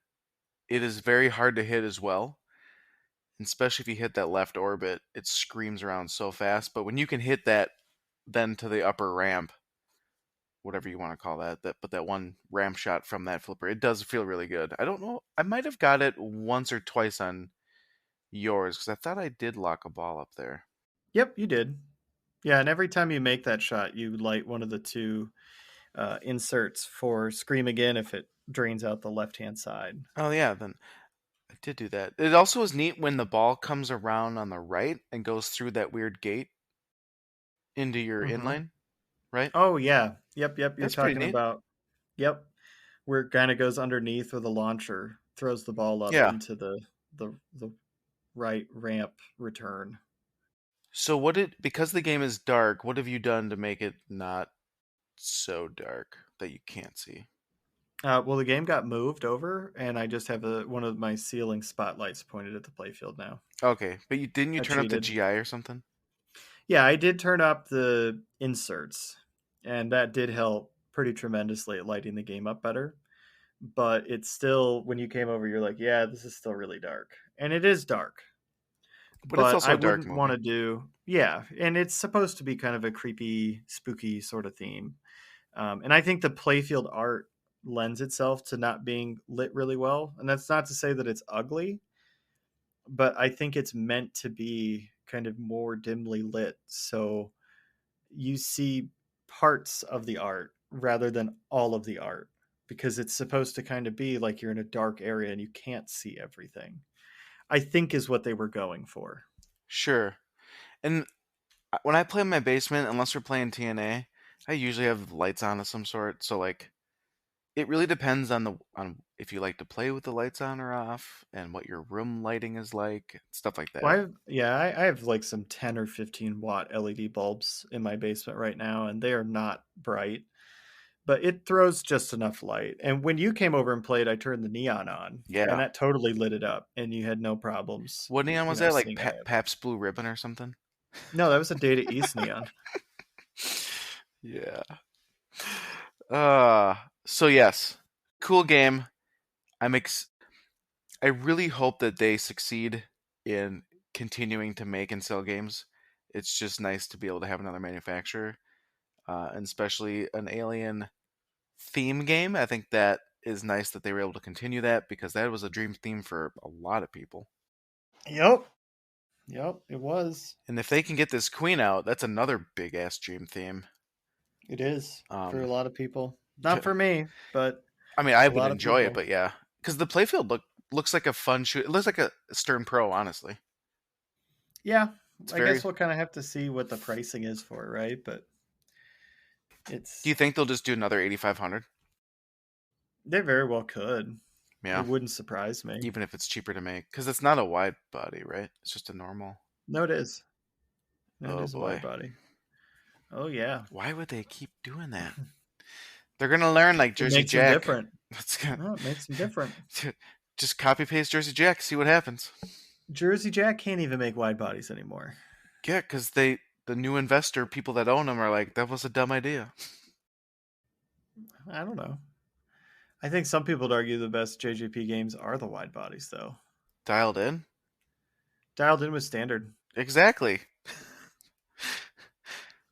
it is very hard to hit as well. And especially if you hit that left orbit, it screams around so fast. But when you can hit that, then to the upper ramp, whatever you want to call but that one ramp shot from that flipper, it does feel really good. I don't know. I might have got it once or twice on yours because I thought I did lock a ball up there. Yep, you did. Yeah, and every time you make that shot, you light one of the two inserts for Scream Again if it drains out the left hand side. Oh yeah, then I did do that. It also is neat when the ball comes around on the right and goes through that weird gate into your Hmm. inline, right? Oh yeah, yep. You're That's pretty talking neat. about yep, where it kind of goes underneath with a launcher, throws the ball up Yeah. into the right ramp return. So because the game is dark, what have you done to make it not so dark that you can't see? Well, the game got moved over, and I just have one of my ceiling spotlights pointed at the playfield now. Okay, but didn't you I turn up the cheated. GI or something? Yeah, I did turn up the inserts, and that did help pretty tremendously at lighting the game up better. But it's still, when you came over, you're like, yeah, this is still really dark. And it is dark, But it's but also I a dark wouldn't want movie. to do, yeah. And it's supposed to be kind of a creepy, spooky sort of theme. And I think the playfield art lends itself to not being lit really well. And that's not to say that it's ugly, but I think it's meant to be kind of more dimly lit. So you see parts of the art rather than all of the art because it's supposed to kind of be like you're in a dark area and you can't see everything. I think is what they were going for. Sure. And when I play in my basement, unless we're playing TNA, I usually have lights on of some sort. So like, it really depends on the on if you like to play with the lights on or off, and what your room lighting is like, stuff like that. I have like some 10 or 15 watt LED bulbs in my basement right now, and they are not bright, but it throws just enough light. And when you came over and played, I turned the neon on, and Yeah. that totally lit it up, and you had no problems, What neon was that? Like seeing any of it. Pabst Blue Ribbon or something? No, that was a Data East neon. Yeah. So yes, cool game. I'm ex- I really hope that they succeed in continuing to make and sell games. It's just nice to be able to have another manufacturer, and especially an Alien theme game. I think that is nice that they were able to continue that because that was a dream theme for a lot of people. Yep. Yep, it was. And if they can get this Queen out, that's another big ass dream theme. It is for a Um, lot of people. Not for me, but I mean, I a would lot of enjoy it, people. but yeah, because the playfield looks like a fun shoot. It looks like a Stern Pro, honestly. Yeah, It's I very. guess we'll kind of have to see what the pricing is for it, right? But Do you it's think they'll just do another 8500? they very well could. It Yeah, wouldn't surprise me. even if it's cheaper to make, because it's not a wide body, right? It's just a normal. No, it is. It Oh is a wide boy, body. Oh yeah, why would they keep doing that? They're gonna learn like it Jersey makes them Jack. different. It's gonna No, it makes them different. just copy paste Jersey Jack, see what happens. Jersey Jack can't even make wide bodies anymore. Yeah, because the new investor people that own them are like that was a dumb idea. I don't know. I think some people would argue the best JJP games are the wide bodies, though. Dialed in. Dialed in with standard. Exactly.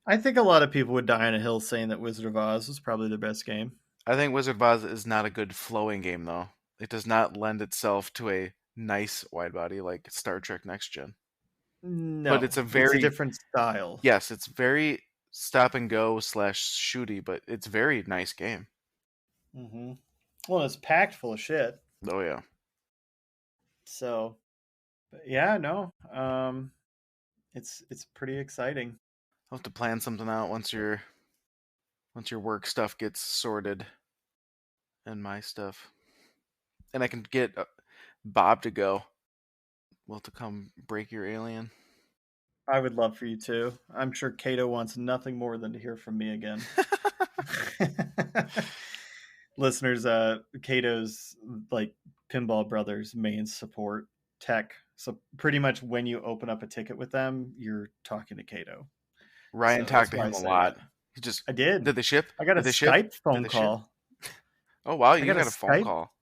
I think a lot of people would die on a hill saying that Wizard of Oz was probably their best game. I think Wizard of Oz is not a good flowing game though. It does not lend itself to a nice wide body like Star Trek Next Gen. But it's No, a it's a very different style. yes, it's very stop and go slash shooty, but it's very nice game. Mm-hmm. Well, it's packed full of shit. Oh yeah. So, but yeah, no, it's pretty exciting. I'll have to plan something out once your work stuff gets sorted and my stuff. And I can get Bob to go. Well, to come break your alien. I would love for you to. I'm sure Kato wants nothing more than to hear from me again. Listeners, Kato's like Pinball Brothers main support tech. So pretty much when you open up a ticket with them, you're talking to Kato. Ryan So talked that's to why I him a say that. lot. He just I did. did they ship? I got a Did they ship? Skype Did phone they ship? call. Oh wow, I you got a got a phone Skype. call.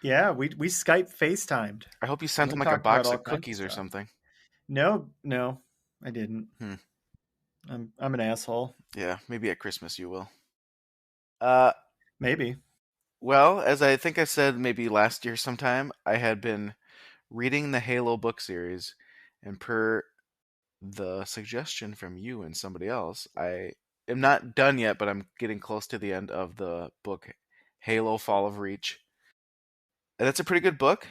Yeah, we Skype FaceTimed. I hope you And sent we him like a talked about box all of kinds of cookies or stuff. something. No, no, I didn't. Hmm. I'm an asshole. Yeah, maybe at Christmas you will. Uh, Maybe. well, as I think I said maybe last year sometime, I had been reading the Halo book series, and per the suggestion from you and somebody else, I am not done yet, but I'm getting close to the end of the book Halo Fall of Reach. And that's a pretty good book.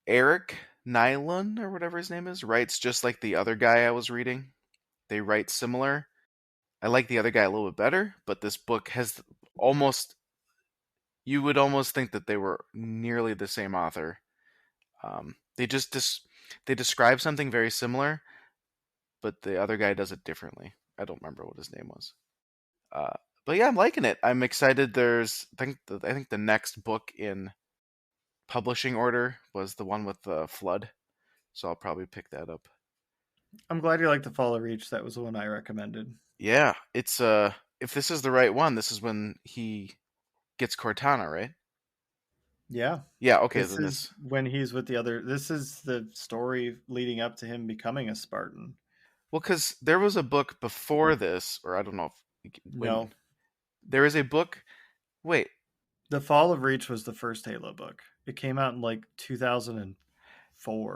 Eric Nylund, or whatever his name is, writes just like the other guy I was reading. They write similar. I like the other guy a little bit better, but this book has almost, you would almost think that they were nearly the same author. They just they describe something very similar, but the other guy does it differently. I don't remember what his name was. Uh, but yeah, I'm liking it. I'm excited. I think the next book in publishing order was the one with the flood, so I'll probably pick that up. I'm glad you like the Fall of Reach. That was the one I recommended. Yeah, it's if this is the right one, this is when he gets Cortana, right? Yeah. Yeah, okay, This then is this. when he's with the other. This is the story leading up to him becoming a Spartan. Well, cuz there was a book before this, or I don't know if, when No, there is a book. Wait, the Fall of Reach was the first Halo book. It came out in like 2004.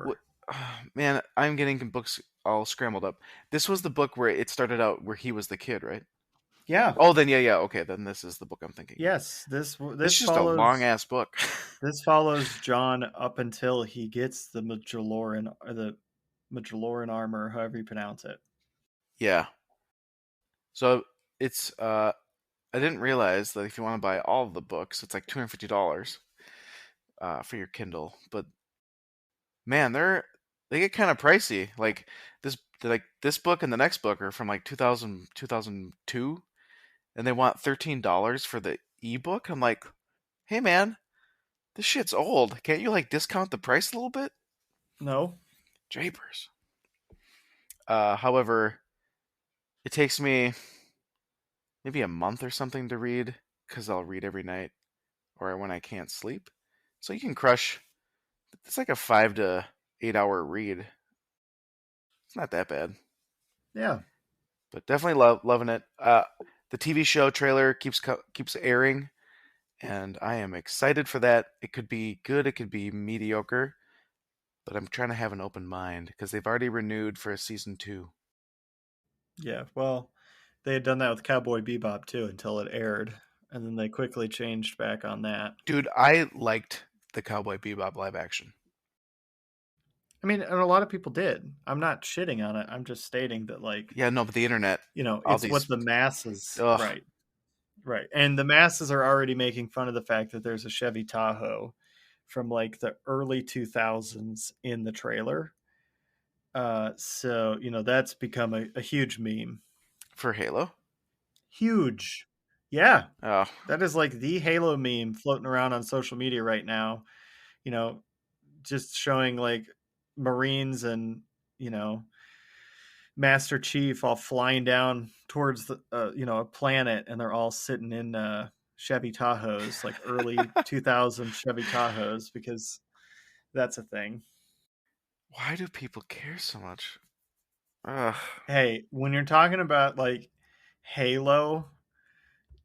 what, man, I'm getting books all scrambled up. This was the book where it started out where he was the kid, right? Yeah. Oh, then yeah. Okay, then this is the book I'm thinking of. Yes. It's This just a long follows ass book. this follows John up until he gets the Magelloran armor, however you pronounce it. Yeah. So it's I didn't realize that if you want to buy all of the books, it's like $250 for your Kindle. But man, they get kind of pricey. Like this book and the next book are from like 2002, and they want $13 for the ebook. I'm like, hey man, this shit's old. Can't you like discount the price a little bit? No. Japers. However, it takes me maybe a month or something to read because I'll read every night or when I can't sleep. So you can crush. It's like a 5 to 8 hour read. It's not that bad, Yeah. but definitely loving it. The TV show trailer keeps airing, and I am excited for that. It could be good, it could be mediocre, but I'm trying to have an open mind because they've already renewed for a season 2. Yeah. Well, they had done that with Cowboy Bebop too until it aired, and then they quickly changed back on that. Dude, I liked the Cowboy Bebop live action. I mean, and a lot of people did. I'm not shitting on it. I'm just stating that, like, Yeah, no, but the internet, all it's what these, the masses, ugh, right, right, and the masses are already making fun of the fact that there's a Chevy Tahoe from like the early 2000s in the trailer. So that's become a huge meme. for Halo. Huge, yeah. Oh, That is like the Halo meme floating around on social media right now. You know, just showing like Marines and you know Master Chief all flying down towards the a planet, and they're all sitting in Chevy Tahoes, like early 2000 Chevy Tahoes, because that's a thing. why do people care so much? Ugh. Hey, when you're talking about like Halo,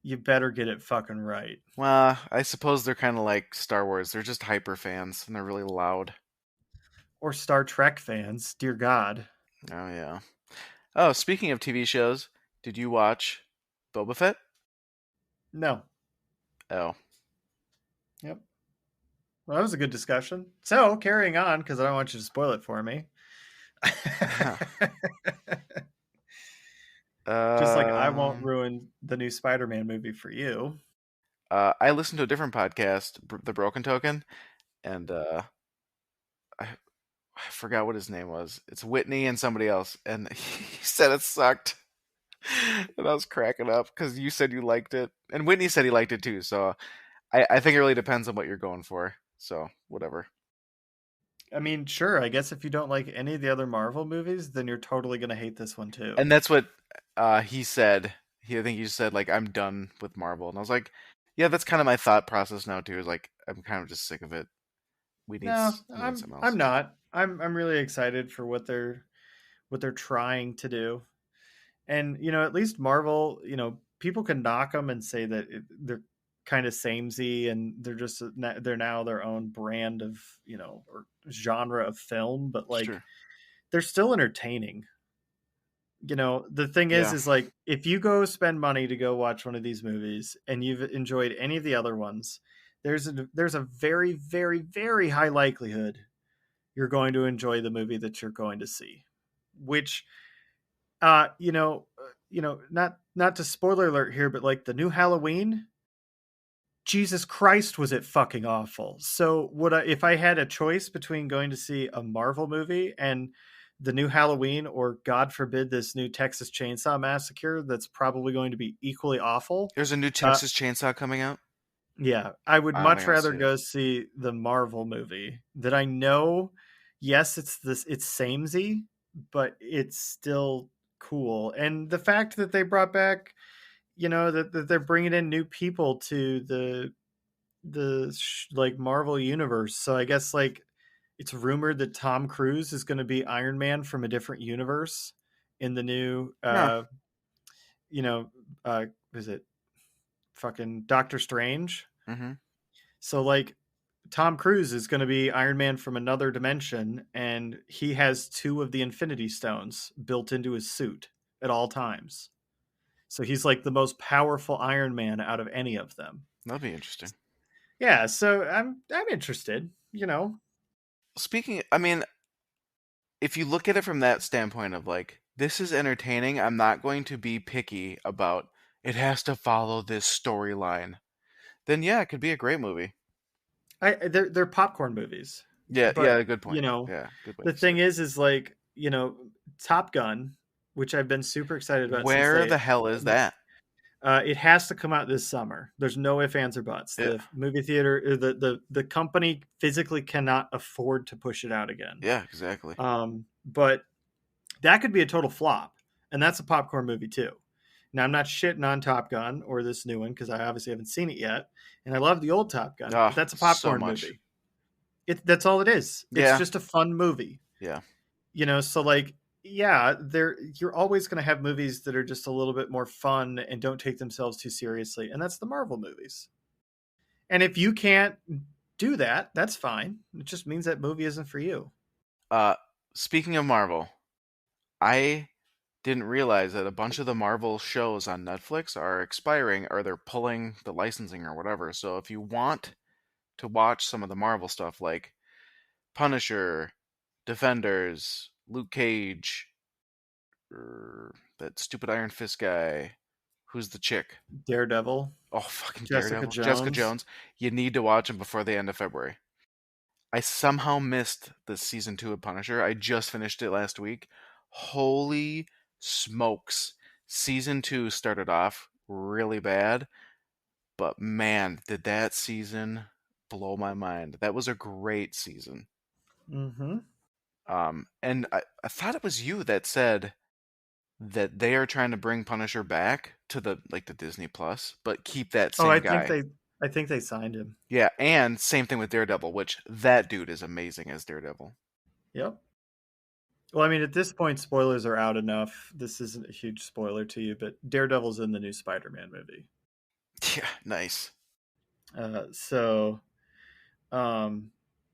you better get it fucking right. Well, I suppose they're kind of like Star Wars. They're just hyper fans, and they're really loud. Or Star Trek fans, dear God. Oh yeah. Oh, speaking of TV shows, did you watch Boba Fett? No. Oh, Yep. Well, that was a good discussion. So, carrying on, because I don't want you to spoil it for me. Just like I won't um, ruin the new Spider-Man movie for you. I listened to a different podcast, The Broken Token, and I forgot what his name was. It's Whitney and somebody else, and he said it sucked, and I was cracking up because you said you liked it, and Whitney said he liked it too. So I think it really depends on what you're going for. So whatever. I mean, sure, I guess if you don't like any of the other Marvel movies, then you're totally going to hate this one too. And that's what he said. I think he said like I'm done with Marvel, and I was like, yeah, that's kind of my thought process now too. Is like I'm kind of just sick of it. No, We need something I'm else. not. I'm really excited for what they're trying to do. And at least Marvel, people can knock them and say that they're kind of samey and they're now their own brand of or genre of film, but like Sure. they're still entertaining. The thing Yeah. is like if you go spend money to go watch one of these movies and you've enjoyed any of the other ones, there's a very very very high likelihood you're going to enjoy the movie that you're going to see, which not to spoiler alert here, but like the new Halloween, Jesus Christ, was it fucking awful. So if I had a choice between going to see a Marvel movie and the new Halloween, or God forbid, this new Texas Chainsaw Massacre that's probably going to be equally awful, There's a new uh, Texas Chainsaw coming out. yeah, I would I don't much think I'll rather see it. go see the Marvel movie that I know. Yes, it's samey, but it's still cool. And the fact that they brought back, that they're bringing in new people to like Marvel universe. So I guess like it's rumored that Tom Cruise is going to be Iron Man from a different universe in the new No. you know is it fucking Doctor Strange. Mm-hmm. So like Tom Cruise is going to be Iron Man from another dimension, and he has two of the Infinity Stones built into his suit at all times. So he's like the most powerful Iron Man out of any of them. That'll be interesting. Yeah, so I'm interested. You know, Speaking, I mean, if you look at it from that standpoint of like, this is entertaining, I'm not going to be picky about it has to follow this storyline, then yeah, it could be a great movie. they're popcorn movies, Yeah, but yeah, good you point. know, Yeah, good way the to say thing it. is like Top Gun, which I've been super excited about since Where they the hell is that? it has to come out this summer. There's no ifs, ands, or buts. Yeah, The movie theater, the company physically cannot afford to push it out again. yeah, exactly. But that could be a total flop, and that's a popcorn movie too. Now I'm not shitting on Top Gun or this new one because I obviously haven't seen it yet, and I love the old Top Gun, but Ah, that's a so popcorn much. movie. That's all it is. It's Yeah, just a fun movie, yeah. so like yeah, there you're always going to have movies that are just a little bit more fun and don't take themselves too seriously, and that's the Marvel movies. And if you can't do that, that's fine. It just means that movie isn't for you. Uh, Speaking of Marvel, I didn't realize that a bunch of the Marvel shows on Netflix are expiring or they're pulling the licensing or whatever. So if you want to watch some of the Marvel stuff like Punisher, Defenders, Luke Cage, that stupid Iron Fist guy, who's the chick? Daredevil, Oh, fucking Jessica Daredevil, Jessica Jones. Jones. You need to watch them before the end of February. I somehow missed the season 2 of Punisher. I just finished it last week. Holy smokes. Season 2 started off really bad, but man, did that season blow my mind. That was a great season. Mm-hmm. And I thought it was you that said that they are trying to bring Punisher back to the Disney Plus, but keep that Oh, same guy. I think they signed him. Yeah, and same thing with Daredevil, which that dude is amazing as Daredevil. Yep. Well, I mean, at this point, spoilers are out enough. This isn't a huge spoiler to you, but Daredevil's in the new Spider-Man movie. Yeah, nice. So, um,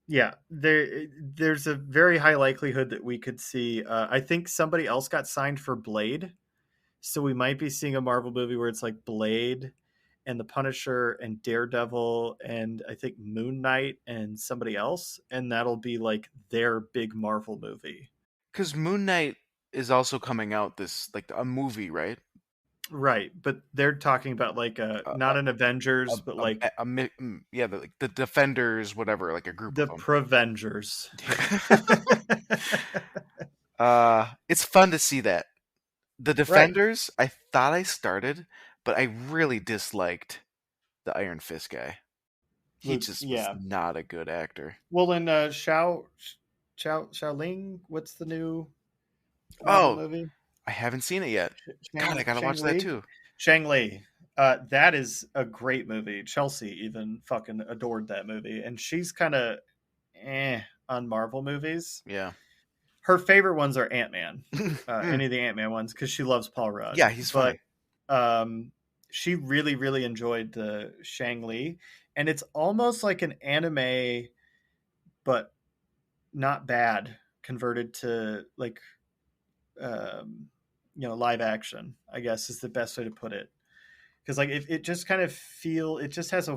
yeah, there's a very high likelihood that we could see. I think somebody else got signed for Blade, so we might be seeing a Marvel movie where it's like Blade and the Punisher and Daredevil and I think Moon Knight and somebody else, and that'll be like their big Marvel movie. Because Moon Knight is also coming out this like a movie, right? Right, but they're talking about like a A not an Avengers, but like yeah, like the Defenders, whatever, like a group of the them. Prevengers. Yeah. It's fun to see that. The Right. Defenders, I thought I started, but I really disliked the Iron Fist guy. He just was Yeah. not a good actor. Well, in Shaoling, what's the new Marvel Oh, movie? I haven't seen it yet. God, I gotta watch that Li. too. Shang Li. That is a great movie. Chelsea even fucking adored that movie, and she's kind of on Marvel movies. Yeah. Her favorite ones are Ant Man, any of the Ant Man ones, because she loves Paul Rudd. Yeah, he's But funny. um, she really, really enjoyed the Shang Li, and it's almost like an anime, but not bad converted to like live action. I guess is the best way to put it, because like it just kind of it just has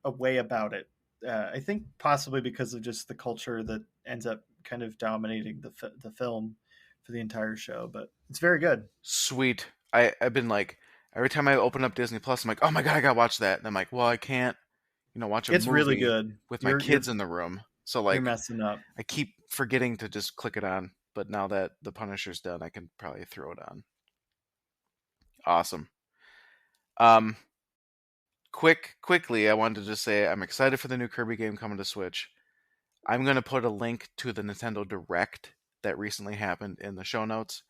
a way about it. I think possibly because of just the culture that ends up kind of dominating the film for the entire show, but it's very good. Sweet. I've been like every time I open up Disney Plus, I'm like, oh my god, I gotta watch that. And I'm like, well, I can't, watch a It's really movie good. with my kids in the room. So You're like, messing up. I keep forgetting to just click it on. But now that the Punisher's done, I can probably throw it on. Awesome. Um, quickly, I wanted to just say I'm excited for the new Kirby game coming to Switch. I'm gonna put a link to the Nintendo Direct that recently happened in the show notes.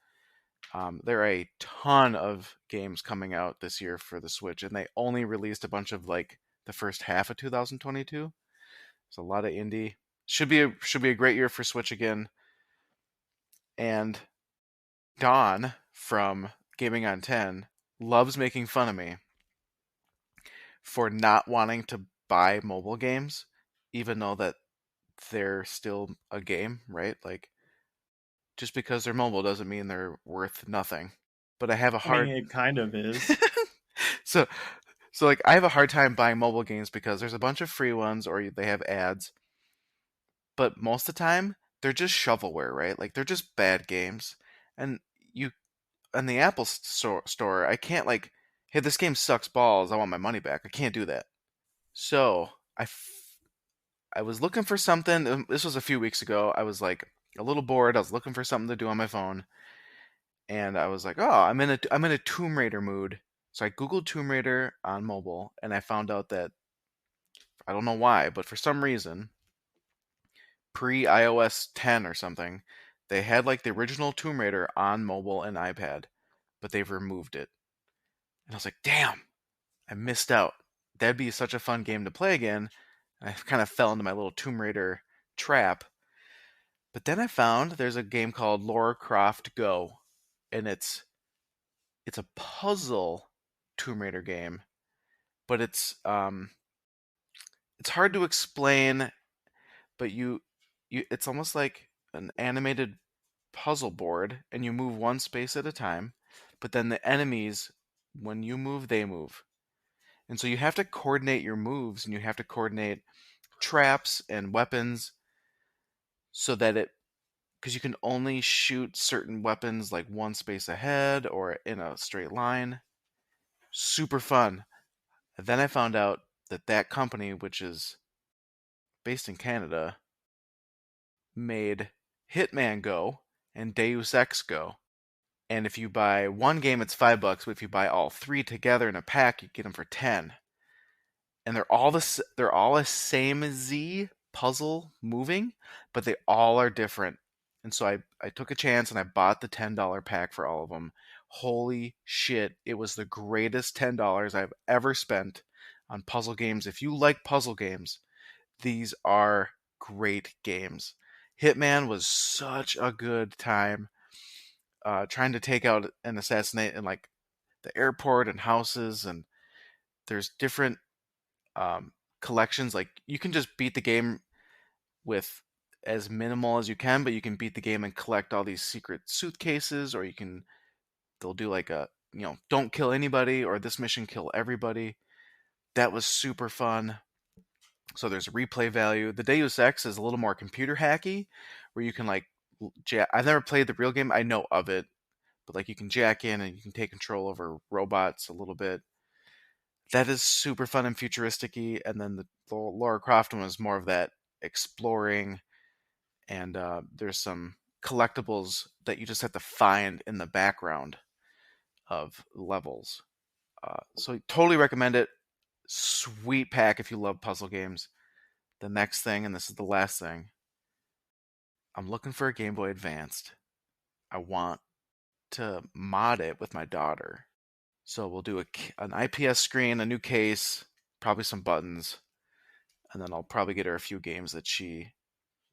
There are a ton of games coming out this year for the Switch, and they only released a bunch of like the first half of 2022. It's a lot of indie. Should be a great year for Switch again. And Don from Gaming on 10 loves making fun of me for not wanting to buy mobile games even though that they're still a game, right? Like just because they're mobile doesn't mean they're worth nothing. But I have a I mean, hard it kind of is. so like I have a hard time buying mobile games because there's a bunch of free ones or they have ads, but most of the time they're just shovelware, right? Like they're just bad games. And you on the Apple store, I can't like, hey, this game sucks balls. I want my money back. I can't do that. So I was looking for something. This was a few weeks ago. I was like a little bored. I was looking for something to do on my phone, and I was like, oh, I'm in a Tomb Raider mood. So I googled Tomb Raider on mobile, and I found out that I don't know why, but for some reason, pre iOS 10 or something, they had like the original Tomb Raider on mobile and iPad, but they've removed it. And I was like, damn, I missed out. That'd be such a fun game to play again. And I kind of fell into my little Tomb Raider trap. But then I found there's a game called Lara Croft Go, and it's a puzzle Tomb Raider game, but it's hard to explain. But you it's almost like an animated puzzle board, and you move one space at a time. But then the enemies, when you move, they move, and so you have to coordinate your moves, and you have to coordinate traps and weapons so that it because you can only shoot certain weapons like one space ahead or in a straight line. Super fun. And then I found out that that company, which is based in Canada, made Hitman Go and Deus Ex Go. And if you buy one game, it's $5. But if you buy all three together in a pack, you get them for 10. And they're all a same Z puzzle moving, but they all are different. And so I took a chance and I bought the $10 pack for all of them. Holy shit, it was the greatest $10 I've ever spent on puzzle games. If you like puzzle games, these are great games. Hitman was such a good time. Trying to take out and assassinate in like the airport and houses, and there's different um, collections. Like you can just beat the game with as minimal as you can, but you can beat the game and collect all these secret suitcases, or they'll do like a don't kill anybody or this mission kill everybody. That was super fun. So there's replay value. The Deus Ex is a little more computer hacky, where you can like I've never played the real game. I know of it, but like you can jack in and you can take control over robots a little bit. That is super fun and futuristic-y. And then the Lara Croft one was more of that exploring, and there's some collectibles that you just have to find in the background of levels. So totally recommend it. Sweet pack if you love puzzle games. The next thing, and this is the last thing, I'm looking for a Game Boy Advanced. I want to mod it with my daughter. So we'll do an IPS screen, a new case, probably some buttons, and then I'll probably get her a few games that she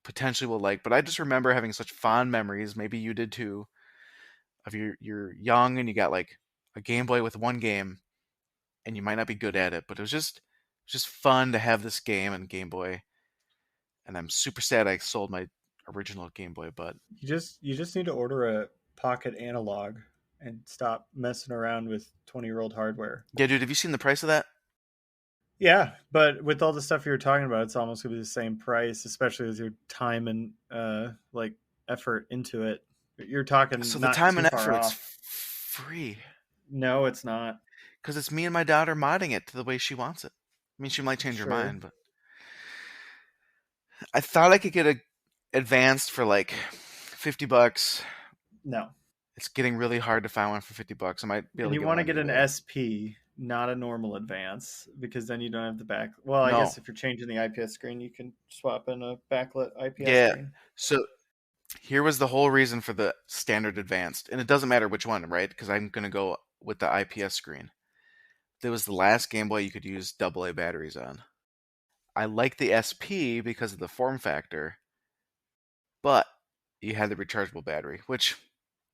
potentially will like. But I just remember having such fond memories. Maybe you did too. Of you're young and you got like a Game Boy with one game, and you might not be good at it, but it was just fun to have this game and Game Boy. And I'm super sad I sold my original Game Boy, but You just need to order a pocket analog and stop messing around with 20-year-old hardware. yeah, dude, have you seen the price of that? Yeah, but with all the stuff you were talking about, it's almost gonna be the same price, especially with your time and like effort into it. You're talking So the not time too and far effort, it's off. free No, it's not. because it's me and my daughter modding it to the way she wants it. I mean, she might change her Sure. mind, but I thought I could get a advanced for like $50. No. It's getting really hard to find one for $50. I might be able And to you get want one to on get an eBay. SP, not a normal advance, because then you don't have the back. Well, I No. guess if you're changing the IPS screen, you can swap in a backlit IPS Yeah. screen. So here was the whole reason for the standard advanced, and it doesn't matter which one, right? Because I'm gonna go with the IPS screen. That was the last Game Boy you could use AA batteries on. I like the SP because of the form factor, but you had the rechargeable battery, which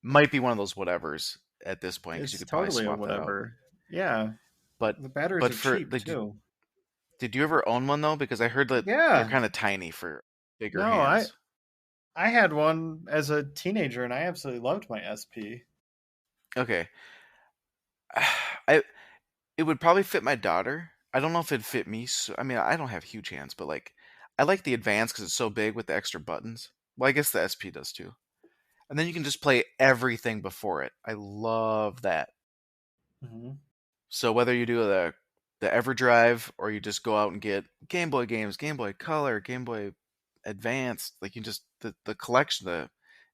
might be one of those whatevers at this point because you It's could probably totally a swap that out. whatever. Yeah, But the batteries but are for cheap like too. Did you ever own one though? Because I heard that they're Yeah. kind of tiny for bigger No, I hands. I had one as a teenager, and I absolutely loved my SP. Okay, I it would probably fit my daughter. I don't know if it'd fit me. So, I mean, I don't have huge hands, but like I like the Advance because it's so big with the extra buttons. Well, I guess the SP does too. And then you can just play everything before it. I love that. Hmm. So whether you do the EverDrive or you just go out and get Game Boy games, Game Boy Color, Game Boy Advanced, like you just the collection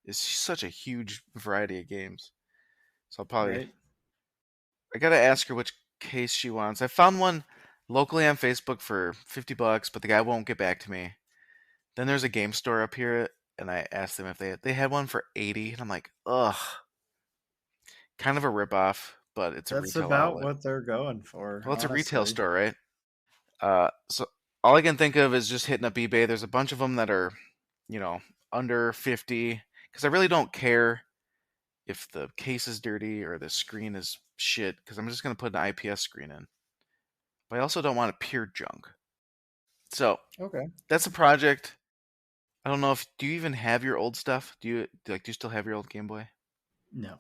is such a huge variety of games. So Right. I gotta ask her which case she wants. I found one locally on Facebook for $50, but the guy won't get back to me. Then there's a game store up here, and I asked them if they had one for 80, and I'm like, ugh, kind of a ripoff, but it's a That's retail about outlet. what they're going for, Well, it's a retail honestly. store, right? So all I can think of is just hitting up eBay. There's a bunch of them that are, you know, under 50, because I really don't care if the case is dirty or the screen is shit, because I'm just gonna put an IPS screen in. But I also don't want it pure junk. So Okay. that's a project. I don't know if do you even have your old stuff? Do you still have your old Game Boy? No.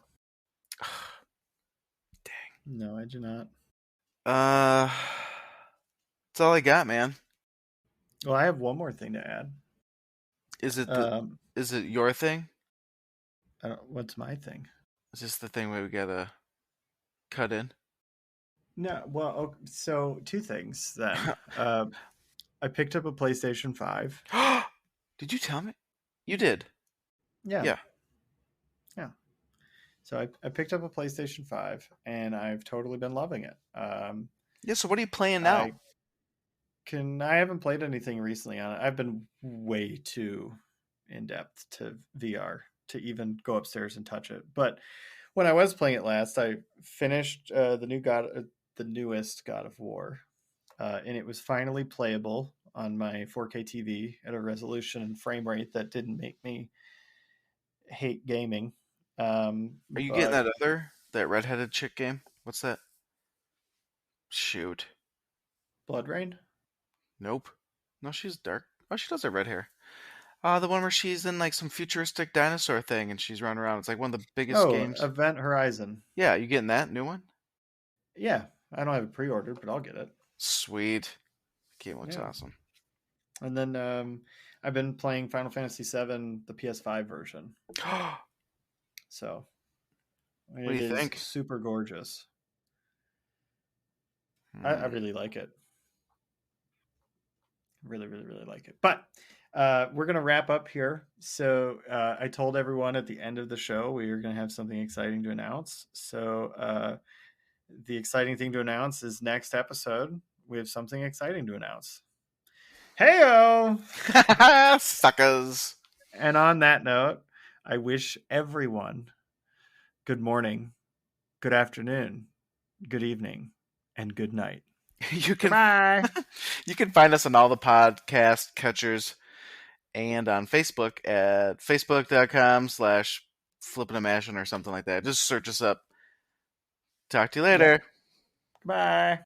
No, I do not. Uh, that's all I got, man. Well, I have one more thing to add. Is it the Um, is it your thing? what's my thing? Is this the thing where we gotta cut in? No, well, so two things then. I picked up a PlayStation 5. Did you tell me? You did. Yeah, Yeah. yeah. So I picked up a PlayStation 5, and I've totally been loving it. Yeah, so what are you playing now? I I haven't played anything recently on it. I've been way too in depth to VR to even go upstairs and touch it. But when I was playing it last, I finished the newest God of War, and it was finally playable on my 4K TV at a resolution and frame rate that didn't make me hate gaming. Are you getting But that redheaded chick game? What's that? Shoot. Blood Rain? Nope. No, she's dark. Oh, she does have red hair. The one where she's in like some futuristic dinosaur thing and she's running around. It's like one of the biggest Oh, games. Event Horizon. Yeah, you getting that new one? Yeah, I don't have it pre-ordered, but I'll get it. Sweet. Game looks Yeah, awesome. and then I've been playing Final Fantasy VII, the PS5 version. What So do it you is think? super gorgeous. I Hmm. really like it. Really, really, really like it. But we're going to wrap up here. So I told everyone at the end of the show we are going to have something exciting to announce. So the exciting thing to announce is next episode, we have something exciting to announce. Heyo! Suckers. And on that note, I wish everyone good morning, good afternoon, good evening, and good night. You can Goodbye. you can find us on all the podcast catchers and on Facebook at facebook.com/flippin and mashing or something like that. Just search us up. Talk to you Yep. later. Goodbye.